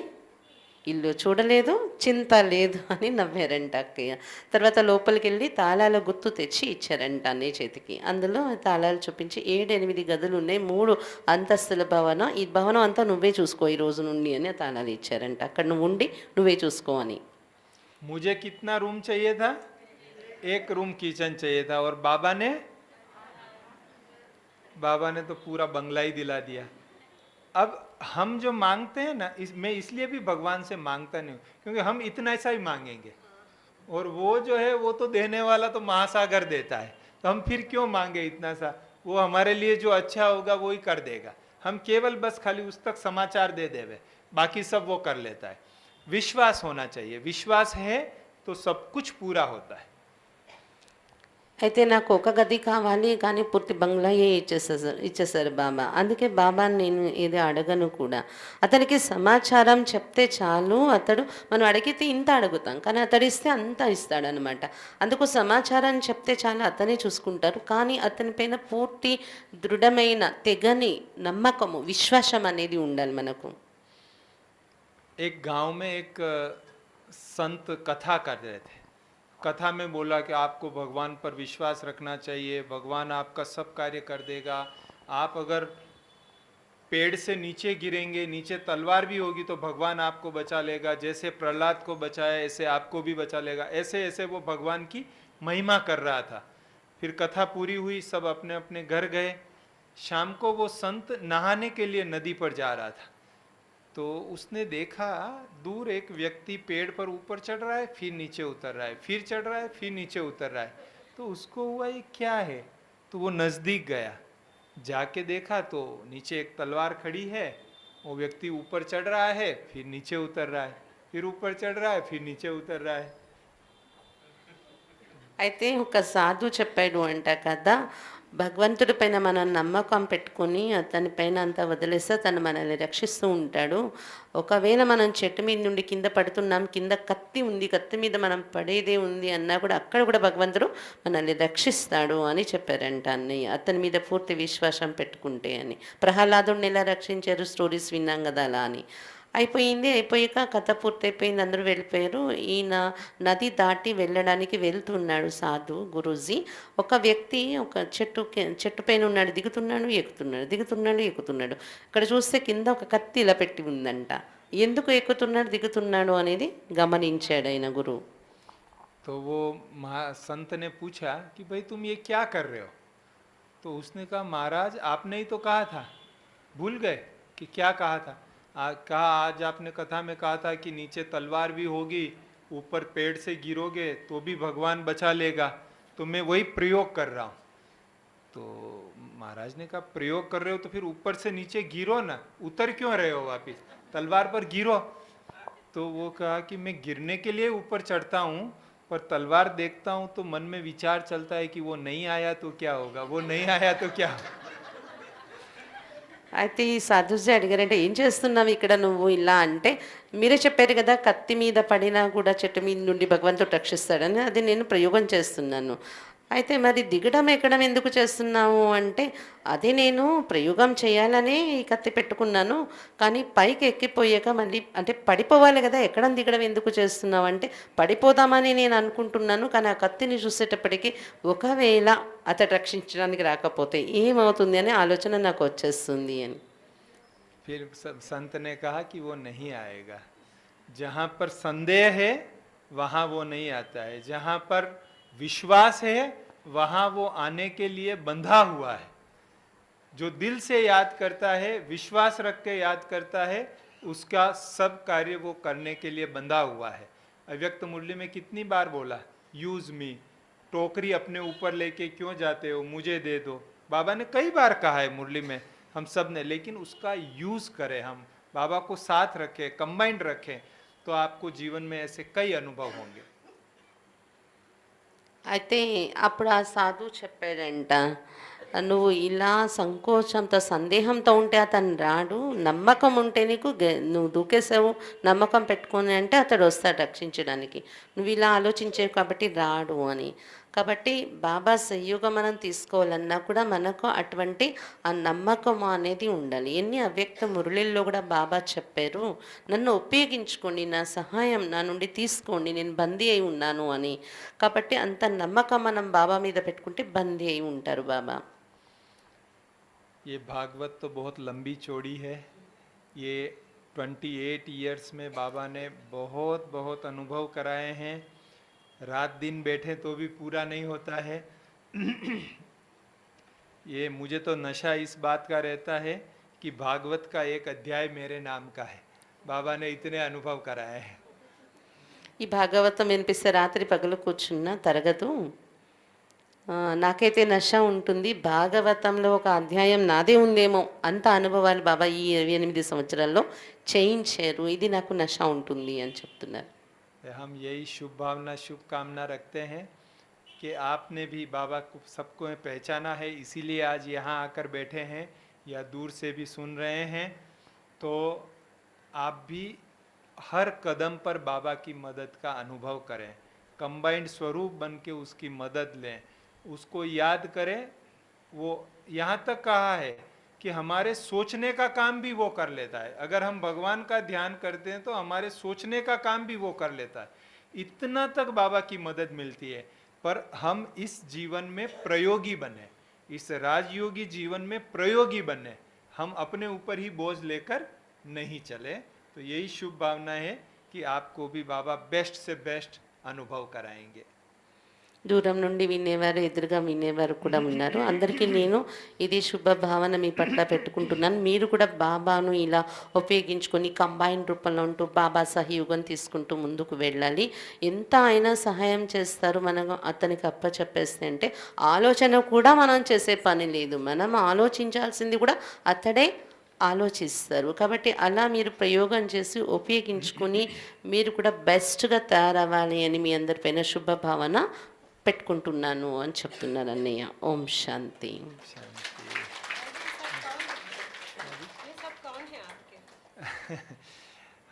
ఇల్లు చూడలేదు, చింత లేదు అని నవ్వారంట అక్కయ్య. తర్వాత లోపలికి వెళ్ళి తాళాల గుర్తు తెచ్చి ఇచ్చారంట అన్నయ్య చేతికి. అందులో తాళాలు చూపించి 7-8 గదులు ఉన్నాయి, 3 అంతస్తుల భవనం, ఈ భవనం అంతా నువ్వే చూసుకో ఈ రోజు నుండి అని తాళాలు ఇచ్చారంట. అక్కడ నువ్వు ఉండి నువ్వే చూసుకో అని. मुझे कितना रूम चाहिए था? 1 रूम किचन चाहिए था, और बाबा ने तो पूरा बंगला ही दिला दिया। अब हम जो मांगते हैं ना, मैं इसलिए भी भगवान से मांगता नहीं हूँ, क्योंकि हम इतना ऐसा ही मांगेंगे, और वो जो है वो तो देने वाला तो महासागर देता है, तो हम फिर क्यों मांगे इतना सा? वो हमारे लिए जो अच्छा होगा वो ही कर देगा। हम केवल बस खाली उस तक समाचार दे देवे, बाकी सब वो कर लेता है। विश्वास होना चाहिए, विश्वास है तो सब कुछ पूरा होता है। అయితే నాకు ఒక గది కావాలి కానీ పూర్తి బంగ్లాయే ఇచ్చేసారు బాబా. అందుకే బాబాని నేను ఏది అడగను కూడా. అతనికి సమాచారం చెప్తే చాలు, అతడు మనం అడిగితే ఇంత అడుగుతాం కానీ అతడు ఇస్తే అంత ఇస్తాడనమాట. అందుకు సమాచారం చెప్తే చాలు, అతనే చూసుకుంటారు. కానీ అతని పైన పూర్తి దృఢమైన తెగని నమ్మకము, విశ్వాసం అనేది ఉండాలి మనకు. एक गांव में एक संत कथा कर रहे थे। कथा में बोला कि आपको भगवान पर विश्वास रखना चाहिए, भगवान आपका सब कार्य कर देगा। आप अगर पेड़ से नीचे गिरेंगे, नीचे तलवार भी होगी तो भगवान आपको बचा लेगा, जैसे प्रहलाद को बचाया ऐसे आपको भी बचा लेगा। ऐसे ऐसे वो भगवान की महिमा कर रहा था। फिर कथा पूरी हुई, सब अपने अपने घर गए। शाम को वो संत नहाने के लिए नदी पर जा रहा था, तो उसने देखा दूर एक व्यक्ति पेड़ पर ऊपर चढ़ रहा है, फिर नीचे उतर रहा है, फिर चढ़ रहा है, फिर नीचे उतर रहा है। तो उसको हुआ ये क्या है, तो वो नज़दीक गया, जाके देखा तो नीचे एक तलवार खड़ी है, वो व्यक्ति ऊपर चढ़ रहा है, फिर नीचे उतर रहा है, फिर ऊपर चढ़ रहा है, फिर नीचे उतर रहा है। అయితే ఒక సాధు చెప్పాడు అంట కదా, భగవంతుడి పైన మనం నమ్మకం పెట్టుకొని అతని పైన అంతా వదిలేస్తే తను మనల్ని రక్షిస్తూ ఉంటాడు. ఒకవేళ మనం చెట్టు మీద నుండి కింద పడుతున్నాం, కింద కత్తి ఉంది, కత్తి మీద మనం పడేదే ఉంది అన్నా కూడా అక్కడ కూడా భగవంతుడు మనల్ని రక్షిస్తాడు అని చెప్పారంట అన్నయ్య. అతని మీద పూర్తి విశ్వాసం పెట్టుకుంటే అని. ప్రహ్లాదుడిని ఎలా రక్షించారు స్టోరీస్ విన్నాం కదా అలా అని. అయిపోయాక కథ పూర్తయిపోయింది, అందరూ వెళ్ళిపోయారు. ఈయన నది దాటి వెళ్ళడానికి వెళ్తున్నాడు సాధు గురూజీ. ఒక వ్యక్తి ఒక చెట్టు పైన ఉన్నాడు, దిగుతున్నాడు. ఇక్కడ చూస్తే కింద ఒక కత్తి ఇలా పెట్టి ఉందంట. ఎందుకు దిగుతున్నాడు అనేది గమనించాడు ఆయన గురువు. तो वो संत ने पूछा कि भाई तुम ये क्या कर रहे हो? तो उसने कहा महाराज आपने ही तो कहा था, भूल गए कि क्या कहा था? कहा आज आपने कथा में कहा था कि नीचे तलवार भी होगी, ऊपर पेड़ से गिरोगे तो भी भगवान बचा लेगा, तो मैं वही प्रयोग कर रहा हूँ। तो महाराज ने कहा प्रयोग कर रहे हो तो फिर ऊपर से नीचे गिरो ना, उतर क्यों रहे हो वापिस, तलवार पर गिरो। तो वो कहा कि मैं गिरने के लिए ऊपर चढ़ता हूँ, पर तलवार देखता हूँ तो मन में विचार चलता है कि वो नहीं आया तो क्या होगा, वो नहीं आया तो क्या होगा। అయితే ఈ సాధుజీ అడిగారంటే ఏం చేస్తున్నావు ఇక్కడ నువ్వు ఇలా అంటే, మీరే చెప్పారు కదా కత్తి మీద పడినా కూడా చెట్టు మీద నుండి భగవంతుడు రక్షిస్తాడని, అది నేను ప్రయోగం చేస్తున్నాను. అయితే మరి దిగడం ఎక్కడం ఎందుకు చేస్తున్నావు అంటే, అదే నేను ప్రయోగం చేయాలనే ఈ కత్తి పెట్టుకున్నాను, కానీ పైకి ఎక్కిపోయాక మళ్ళీ అంటే పడిపోవాలి కదా, ఎక్కడం దిగడం ఎందుకు చేస్తున్నావు అంటే, పడిపోదామని నేను అనుకుంటున్నాను, కానీ ఆ కత్తిని చూసేటప్పటికి ఒకవేళ అతడు రక్షించడానికి రాకపోతే ఏమవుతుంది అనే ఆలోచన నాకు వచ్చేస్తుంది అని. फिर संत ने कहा कि वो नहीं आएगा, जहाँ पर संदेह है वहाँ वो नहीं आता है, जहाँ पर विश्वास है वहाँ वो आने के लिए बंधा हुआ है। जो दिल से याद करता है, विश्वास रख के याद करता है, उसका सब कार्य वो करने के लिए बंधा हुआ है। अव्यक्त मुरली में कितनी बार बोला, यूज मी, टोकरी अपने ऊपर लेके क्यों जाते हो, मुझे दे दो। बाबा ने कई बार कहा है मुरली में, हम सब ने, लेकिन उसका यूज करें, हम बाबा को साथ रखें, कंबाइंड रखें, तो आपको जीवन में ऐसे कई अनुभव होंगे। అయితే అప్పుడు ఆ సాధువు చెప్పాడంట, నువ్వు ఇలా సంకోచంతో సందేహంతో ఉంటే అతను రాడు, నమ్మకం ఉంటే నీకు నువ్వు దూకేసావు, నమ్మకం పెట్టుకొని అంటే అతడు వస్తాడు రక్షించడానికి, నువ్వు ఇలా ఆలోచించేవి కాబట్టి రాడు అని. కాబట్టి బాబా సహయోగం మనం తీసుకోవాలన్నా కూడా మనకు అటువంటి ఆ నమ్మకం అనేది ఉండాలి. ఎన్ని అవ్యక్త మురళిల్లో కూడా బాబా చెప్పారు, నన్ను ఉపయోగించుకోండి, నా సహాయం నా నుండి తీసుకోండి, నేను బందీ అయి ఉన్నాను అని. కాబట్టి అంత నమ్మకం మనం బాబా మీద పెట్టుకుంటే బందీ అయి ఉంటారు బాబా. ये भागवत तो बहुत लंबी चौड़ी है। ये 28 ईयर्स में बाबा ने बहुत बहुत अनुभव कराए हैं। रात दिन बैठे तो भी पूरा नहीं होता है। ये मुझे तो नशा इस बात का रहता है कि भागवत का एक अध्याय मेरे नाम का है। बाबा ने इतने अनुभव कराए हैं। ఈ భాగవతం వినిపిస్తే రాత్రి పగలు కూర్చున్నా తరగదు. నాకైతే నష ఉంటుంది, భాగవతంలో ఒక అధ్యాయం నాదే ఉందేమో అంత అనుభవాలు బాబా ఈ 28 సంవత్సరాల్లో చేయించారు. ఇది నాకు నష ఉంటుంది అని చెప్తున్నారు. हम यही शुभ भावना शुभ कामना रखते हैं कि आपने भी बाबा को सबको पहचाना है, इसीलिए आज यहाँ आकर बैठे हैं या दूर से भी सुन रहे हैं, तो आप भी हर कदम पर बाबा की मदद का अनुभव करें, कंबाइंड स्वरूप बन के उसकी मदद लें, उसको याद करें। वो यहाँ तक कहा है कि हमारे सोचने का काम भी वो कर लेता है। अगर हम भगवान का ध्यान करते हैं तो हमारे सोचने का काम भी वो कर लेता है। इतना तक बाबा की मदद मिलती है। पर हम इस जीवन में प्रयोगी बने, इस राजयोगी जीवन में प्रयोगी बने, हम अपने ऊपर ही बोझ लेकर नहीं चले। तो यही शुभ भावना है कि आपको भी बाबा बेस्ट से बेस्ट अनुभव कराएंगे। దూరం నుండి వినేవారు, ఎదురుగా వినేవారు కూడా ఉన్నారు. అందరికీ నేను ఇది శుభ భావన మీ పట్ల పెట్టుకుంటున్నాను. మీరు కూడా బాబాను ఇలా ఉపయోగించుకొని కంబైన్ రూపంలో ఉంటూ బాబా సహయోగం తీసుకుంటూ ముందుకు వెళ్ళాలి. ఎంత అయినా సహాయం చేస్తారు మనం అతనికి అప్పచెప్పేస్తే. అంటే ఆలోచన కూడా మనం చేసే పని లేదు, మనం ఆలోచించాల్సింది కూడా అతడే ఆలోచిస్తారు. కాబట్టి అలా మీరు ప్రయోగం చేసి ఉపయోగించుకొని మీరు కూడా బెస్ట్గా తయారవ్వాలి అని మీ అందరిపైన శుభ భావన పెట్టుకుంటున్నాను అని చెప్తున్నారు అన్నయ్య. ఓం శాంతి.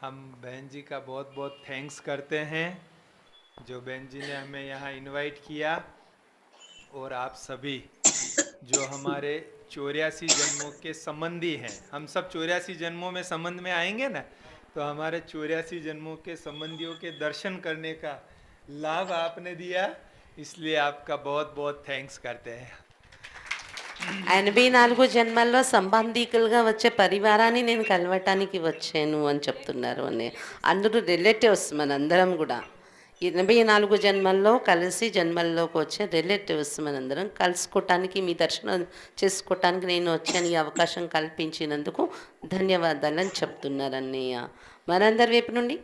हम बहन जी का बहुत बहुत थैंक्स करते हैं, जो बहन जी ने हमें यहाँ इनवाइट किया, और आप सभी जो हमारे 84 जन्मों के संबंधी हैं। हम सब 84 जन्मों में संबंध में आएंगे ना, तो हमारे 84 जन्मों के संबंधियों के दर्शन करने का लाभ आपने दिया, इसलिए आपका बहुत बहुत थैंक्स करते हैं। 84 జన్మల్లో సంబంధికులుగా వచ్చే పరివారాన్ని నేను కలవటానికి వచ్చాను అని చెప్తున్నారు అన్నయ్య. అందరూ రిలేటివ్స్, మనందరం కూడా 84 జన్మల్లో కలిసి జన్మల్లోకి వచ్చే రిలేటివ్స్ మనందరం కలుసుకోవటానికి, మీ దర్శనం చేసుకోవటానికి నేను వచ్చాను. ఈ అవకాశం కల్పించినందుకు ధన్యవాదాలని చెప్తున్నారు అన్నయ్య. మనందరి వైపు నుండి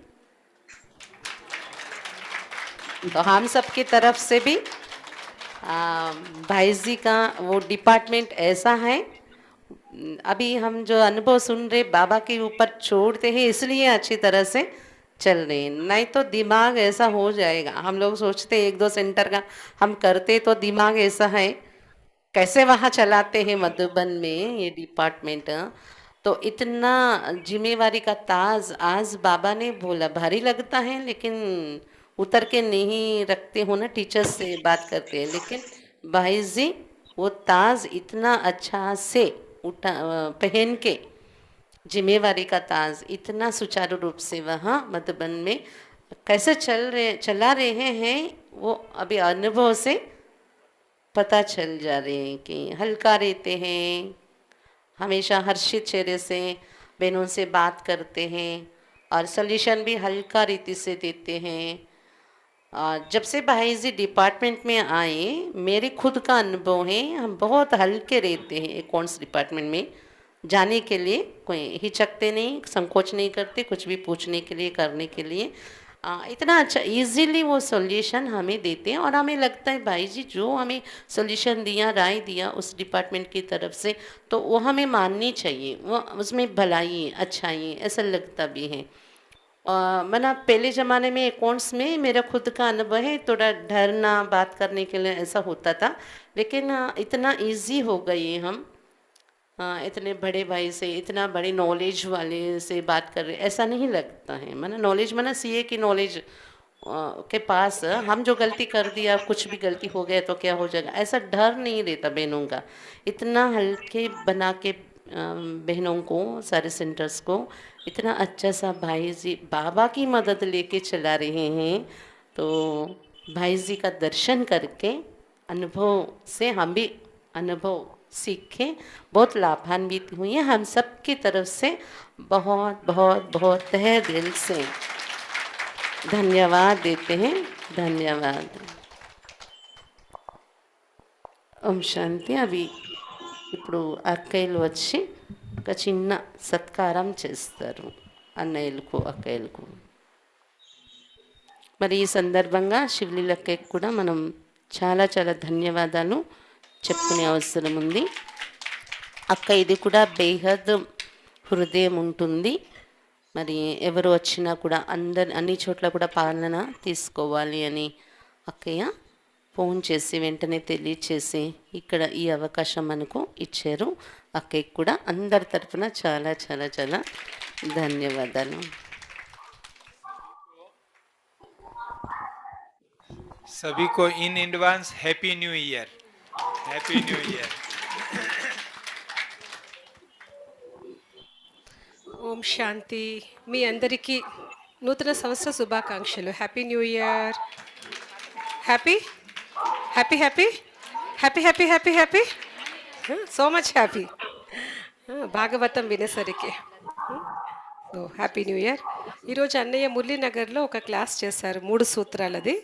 तो हम सब की तरफ से भी भाई जी का वो डिपार्टमेंट ऐसा है, अभी हम जो अनुभव सुन रहे बाबा के ऊपर छोड़ते हैं इसलिए अच्छी तरह से चल रहे हैं, नहीं तो दिमाग ऐसा हो जाएगा. हम लोग सोचते 1-2 सेंटर का हम करते तो दिमाग ऐसा है, कैसे वहाँ चलाते हैं मधुबन में ये डिपार्टमेंट. तो इतना जिम्मेवारी का ताज आज बाबा ने बोला, भारी लगता है लेकिन उतर के नहीं रखते हो ना, टीचर्स से बात करते हैं, लेकिन भाई जी वो ताज इतना अच्छा से उठा पहन के, जिम्मेवारी का ताज इतना सुचारू रूप से वहाँ मधुबन में कैसे चला रहे हैं, वो अभी अनुभव से पता चल जा रहे हैं कि हल्का रहते हैं, हमेशा हर्षित चेहरे से बहनों से बात करते हैं और सॉल्यूशन भी हल्का रीति से देते हैं. जब से भाई जी डिपार्टमेंट में आए, मेरे खुद का अनुभव है, हम बहुत हल्के रहते हैं अकाउंट्स डिपार्टमेंट में जाने के लिए। कोई हिचकते नहीं, संकोच नहीं करते कुछ भी पूछने के लिए, करने के लिए। इतना अच्छा इजीली वो सॉल्यूशन हमें देते हैं, और हमें लगता है भाई जी जो हमें सॉल्यूशन दिया, राय दिया उस डिपार्टमेंट की तरफ से, तो वो हमें माननी चाहिए, वो उसमें भलाई है, अच्छाई है, ऐसा लगता भी है। मना पहले ज़माने में अकाउंट्स में मेरा खुद का अनुभव है, थोड़ा डरना बात करने के लिए ऐसा होता था, लेकिन इतना इजी हो गई हम, इतने बड़े भाई से, इतना बड़े नॉलेज वाले से बात कर रहे, ऐसा नहीं लगता है। मना नॉलेज मना सीए की नॉलेज के पास हम जो गलती कर दिया, कुछ भी गलती हो गया तो क्या हो जाएगा, ऐसा डर नहीं रहता बहनों का। इतना हल्के बना के बहनों को, सारे सेंटर्स को इतना अच्छा सा भाई जी बाबा की मदद लेके चला रहे हैं। तो भाई जी का दर्शन करके अनुभव से हम भी अनुभव सीखे, बहुत लाभान्वित हुई हैं। हम सब की तरफ से बहुत बहुत बहुत तहे दिल से धन्यवाद देते हैं। धन्यवाद। ఓం శాంతి. అవి ఇప్పుడు అక్కయ్యలు వచ్చి ఒక చిన్న సత్కారం చేస్తారు అన్నయ్యలకు, అక్కయ్యలకు. మరి ఈ సందర్భంగా శివలీల అక్కయ్యకు కూడా మనం చాలా చాలా ధన్యవాదాలు చెప్పుకునే అవసరం ఉంది. అక్క ఇది కూడా బేహద్ హృదయం ఉంటుంది. మరి ఎవరు వచ్చినా కూడా అన్ని చోట్ల కూడా పాలన తీసుకోవాలి అని అక్కయ్య ఫోన్ చేసి వెంటనే తెలియచేసి ఇక్కడ ఈ అవకాశం మనకు ఇచ్చారు. అక్కయ్యకి కూడా అందరి తరఫున చాలా చాలా చాలా ధన్యవాదాలు. सभी को in advance happy new year, happy new year. ఓం శాంతి. మీ అందరికీ నూతన సంవత్సర శుభాకాంక్షలు. Happy new year. Happy happy happy happy happy happy happy so much happy. Bhagavatam వినేసరికి సో హ్యాపీ న్యూ ఇయర్. ఈరోజు అన్నయ్య మురళీనగర్లో ఒక క్లాస్ చేశారు, 3 సూత్రాలది.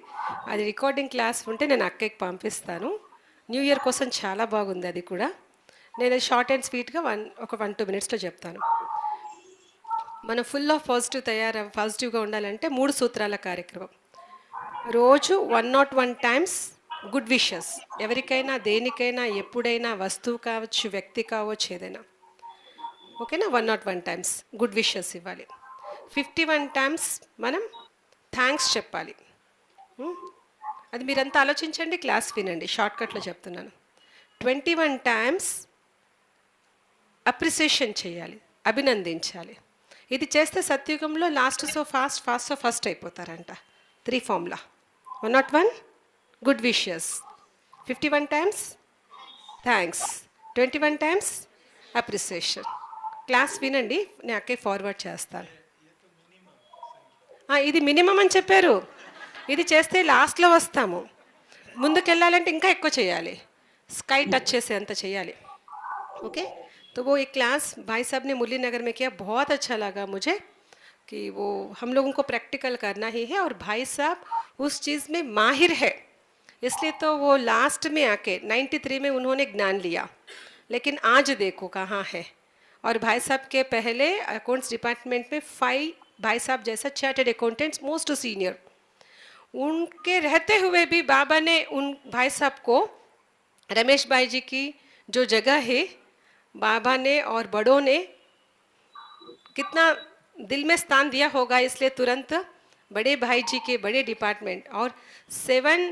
అది రికార్డింగ్ క్లాస్ ఉంటే నేను అక్కకి పంపిస్తాను. న్యూ ఇయర్ కోసం చాలా బాగుంది అది కూడా. నేను షార్ట్ అండ్ స్వీట్గా ఒక 1-2 మినిట్స్లో చెప్తాను. మనం ఫుల్ ఆఫ్ పాజిటివ్గా ఉండాలంటే 3 సూత్రాల కార్యక్రమం. రోజు 101 టైమ్స్ గుడ్ విషెస్, ఎవరికైనా దేనికైనా ఎప్పుడైనా, వస్తువు కావచ్చు, వ్యక్తి కావచ్చు, ఏదైనా ఓకేనా. 101 టైమ్స్ గుడ్ విషెస్ ఇవ్వాలి. 51 టైమ్స్ మనం థ్యాంక్స్ చెప్పాలి. అది మీరంతా ఆలోచించండి, క్లాస్ వినండి, షార్ట్కట్లో చెప్తున్నాను. 21 టైమ్స్ అప్రిసియేషన్ చేయాలి, అభినందించాలి. ఇది చేస్తే సత్యుగంలో ఫాస్ట్ అయిపోతారంట. 3 formula. 101 good wishes, 51 times thanks, 21 times appreciation. Class వినండి, నేను అక్కే ఫార్వర్డ్ చేస్తాను. ఇది మినిమం అని చెప్పారు. ఇది చేస్తే లాస్ట్లో వస్తాము. ముందుకెళ్ళాలంటే ఇంకా ఎక్కువ చేయాలి, స్కై టచ్ చేసే అంత చేయాలి. ओके, तो वो एक क्लास भाई साहब ने मुरली नगर में किया, बहुत अच्छा लगा मुझे कि वो हम लोगों को प्रैक्टिकल करना ही है, और भाई साहब उस चीज़ में माहिर है. इसलिए तो वो लास्ट में आके 93 में उन्होंने ज्ञान लिया, लेकिन आज देखो कहाँ है. और भाई साहब के पहले अकाउंट्स डिपार्टमेंट में 5 भाई साहब जैसा चार्टर्ड अकाउंटेंट्स मोस्ट सीनियर, उनके रहते हुए भी बाबा ने उन भाई साहब को, रमेश भाई जी की जो जगह है, बाबा ने और बड़ों ने कितना दिल में स्थान दिया होगा. इसलिए तुरंत बड़े भाई जी के बड़े डिपार्टमेंट और 7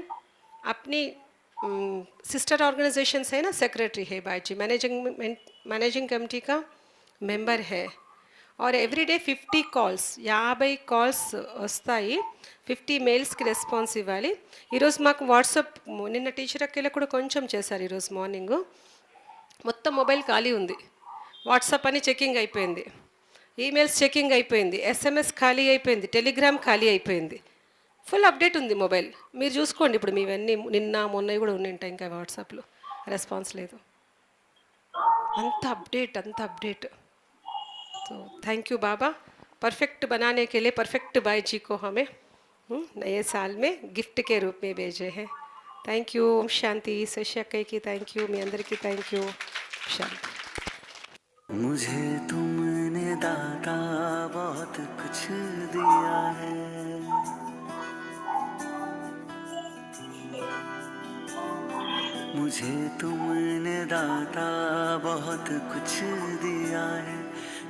अपनी सिस्टर ऑर्गेनाइजेशंस है ना, सेक्रेटरी है भाई जी, मैनेजिंग कमेटी का मेंबर है. और एवरीडे 50 कॉल्स 50 కాల్స్ వస్తాయి. 50 మెయిల్స్కి రెస్పాన్స్ ఇవ్వాలి. ఈరోజు మాకు వాట్సాప్, నిన్న టీచర్ అక్కలు కూడా కొంచెం చేశారు. ఈరోజు మార్నింగ్ మొత్తం మొబైల్ ఖాళీ ఉంది. వాట్సాప్ అని చెకింగ్ అయిపోయింది, ఈమెయిల్స్ చెకింగ్ అయిపోయింది, ఎస్ఎంఎస్ ఖాళీ అయిపోయింది, టెలిగ్రామ్ ఖాళీ అయిపోయింది. ఫుల్ అప్డేట్ ఉంది మొబైల్. మీరు చూసుకోండి, ఇప్పుడు మీవన్నీ నిన్న మొన్న కూడా ఉండింటాయి. ఇంకా వాట్సాప్లో రెస్పాన్స్ లేదు. అంత అప్డేట్. तो थैंक यू बाबा, परफेक्ट बनाने के लिए परफेक्ट भाई जी को हमें नए साल में गिफ्ट के रूप में भेजे हैं. Thank you. ఓం శాంతి. శశి అక్కయ్యకి థ్యాంక్ యూ. మీ అందరికీ థ్యాంక్ యూ. శాంతి. मुझे तुमने दाता बहुत कुछ दिया है, मुझे तुमने दाता बहुत कुछ दिया है,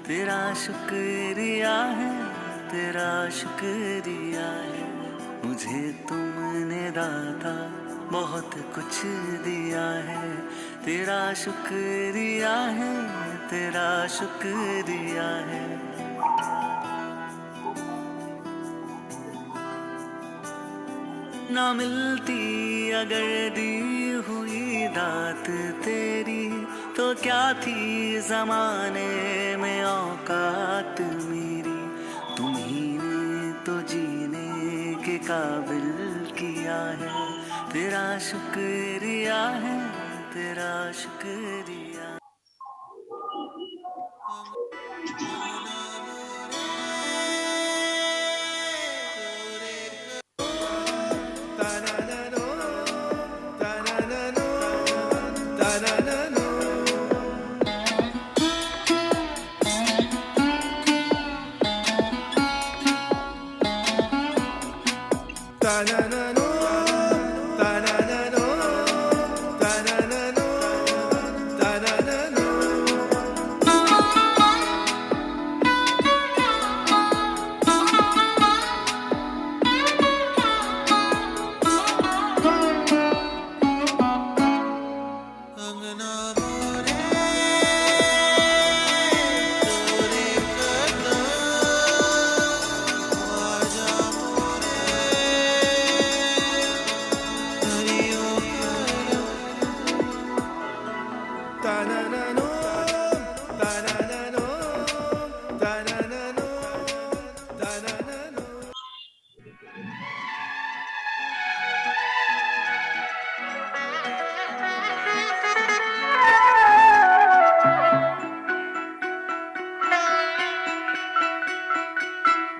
तेरा शुक्रिया है, तेरा शुक्रिया है. मुझे तुमने दाता बहुत कुछ दिया है, तेरा शुक्रिया है, तेरा शुक्रिया है. ना मिलती अगर दी हुई दात तेरी, तो क्या थी जमाने में औकात मेरी. तुम्ही ने तो जीने के काबिल किया है, तेरा शुक्रिया है, तेरा शुक्रिया.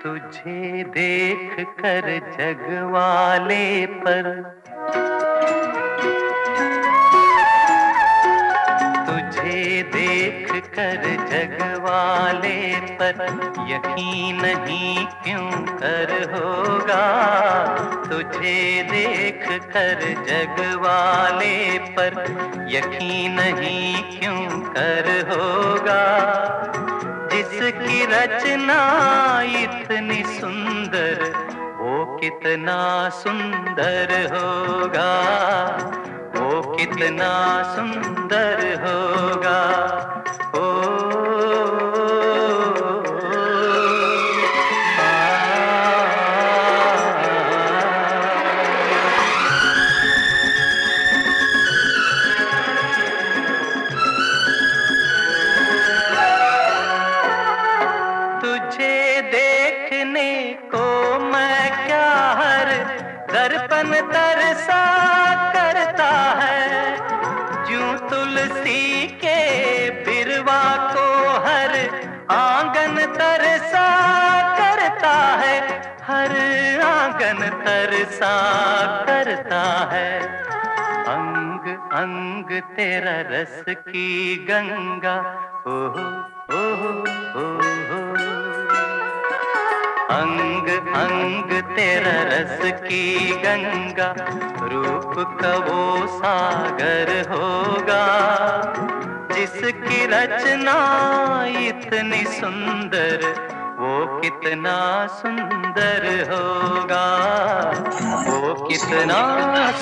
तुझे देख कर जग वाले पर, तुझे देख कर जग वाले पर यकीन नहीं क्यों कर होगा. तुझे देख कर जग वाले पर यकीन नहीं क्यों कर होगा. जिसकी रचना इतनी सुंदर, वो कितना सुंदर होगा, वो कितना सुंदर होगा. ओ तुझे देखने को मैं क्या हर दर्पण तरसा करता है, जूं तुलसी के बिरवा को हर आंगन तरसा करता है, हर आंगन तरसा करता है. अंग अंग तेरा रस की गंगा, ओहो ओहो ओहो. अंग अंग तेरा रस की गंगा, रूप का वो सागर होगा. जिसकी रचना इतनी सुंदर, वो कितना सुंदर होगा, वो कितना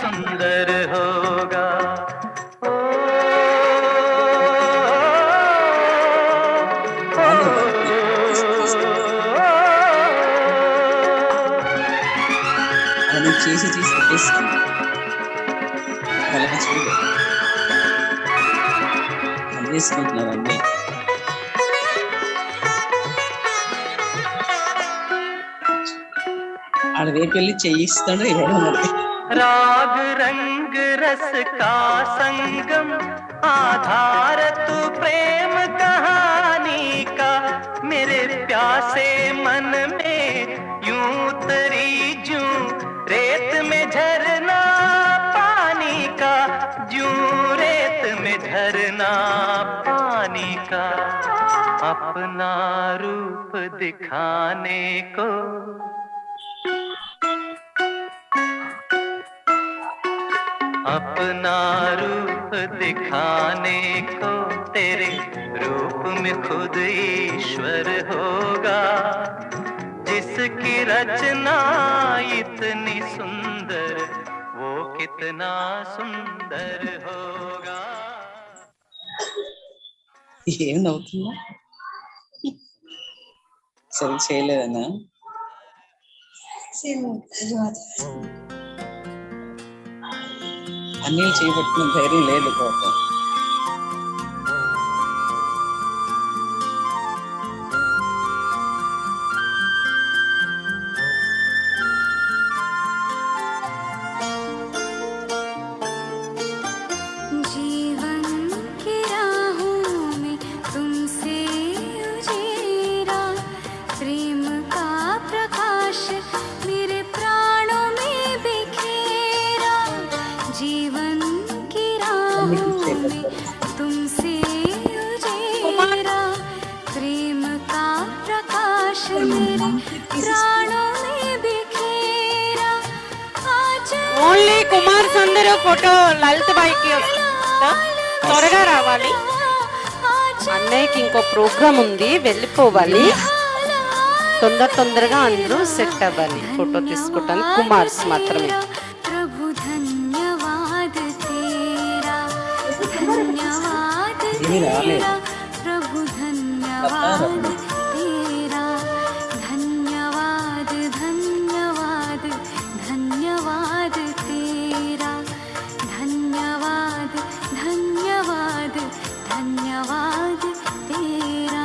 सुंदर होगा. అది చేసి చేసి పెట్టేస్తాను అలాగే చూడు అందేసుకుంటున్నావన్నీ ఆడ రేపు వెళ్ళి చేయిస్తాడు ఇవ్వడం మరి. राग रंग रस का संगम, आधार तू प्रेम कहानी का. मेरे प्यासे मन में यूं उतरी जूं झरना पानी का, जूं रेत में झरना पानी का, अपना रूप दिखाने को, अपना रूप दिखाने को, तेरे रूप में खुद ईश्वर होगा, जिसकी रचना इतनी सुंदर, वो कितना सुंदर होगा। ఏం నవ్వుతున్నా? సరే చేయలేదన్నా? అన్నీ చేయబట్టిన ధైర్యం లేదు పాపం. जीवन की राहों में तुमसे उजेरा, प्रेम का प्रकाश मेरे प्राणों में बिखेरा। जीवन की राहों में तुमसे उजेरा, प्रेम का प्रकाश मेरे प्राणों में बिखेरा। आज ఓన్లీ కుమార్స్ అందరూ ఫోటో లలిత బాయికి వస్తా త్వరగా రావాలి. అన్నయ్యకి ఇంకో ప్రోగ్రామ్ ఉంది, వెళ్ళిపోవాలి. తొందరగా అందరూ సెట్ అవ్వాలి ఫోటో తీసుకోవటానికి. కుమార్స్ మాత్రమే. प्रभु धन्यवाद तेरा, धन्यवाद तेरा, प्रभु धन्यवाद तेरा, धन्यवाद धन्यवाद धन्यवाद तेरा, धन्यवाद धन्यवाद धन्यवाद तेरा।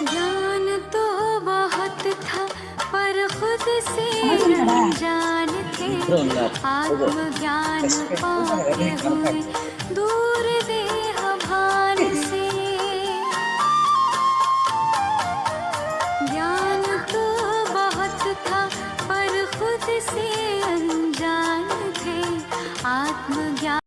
ज्ञान तो बहुत था पर खुद से अनजान थे, आत्मज्ञान पाते हुए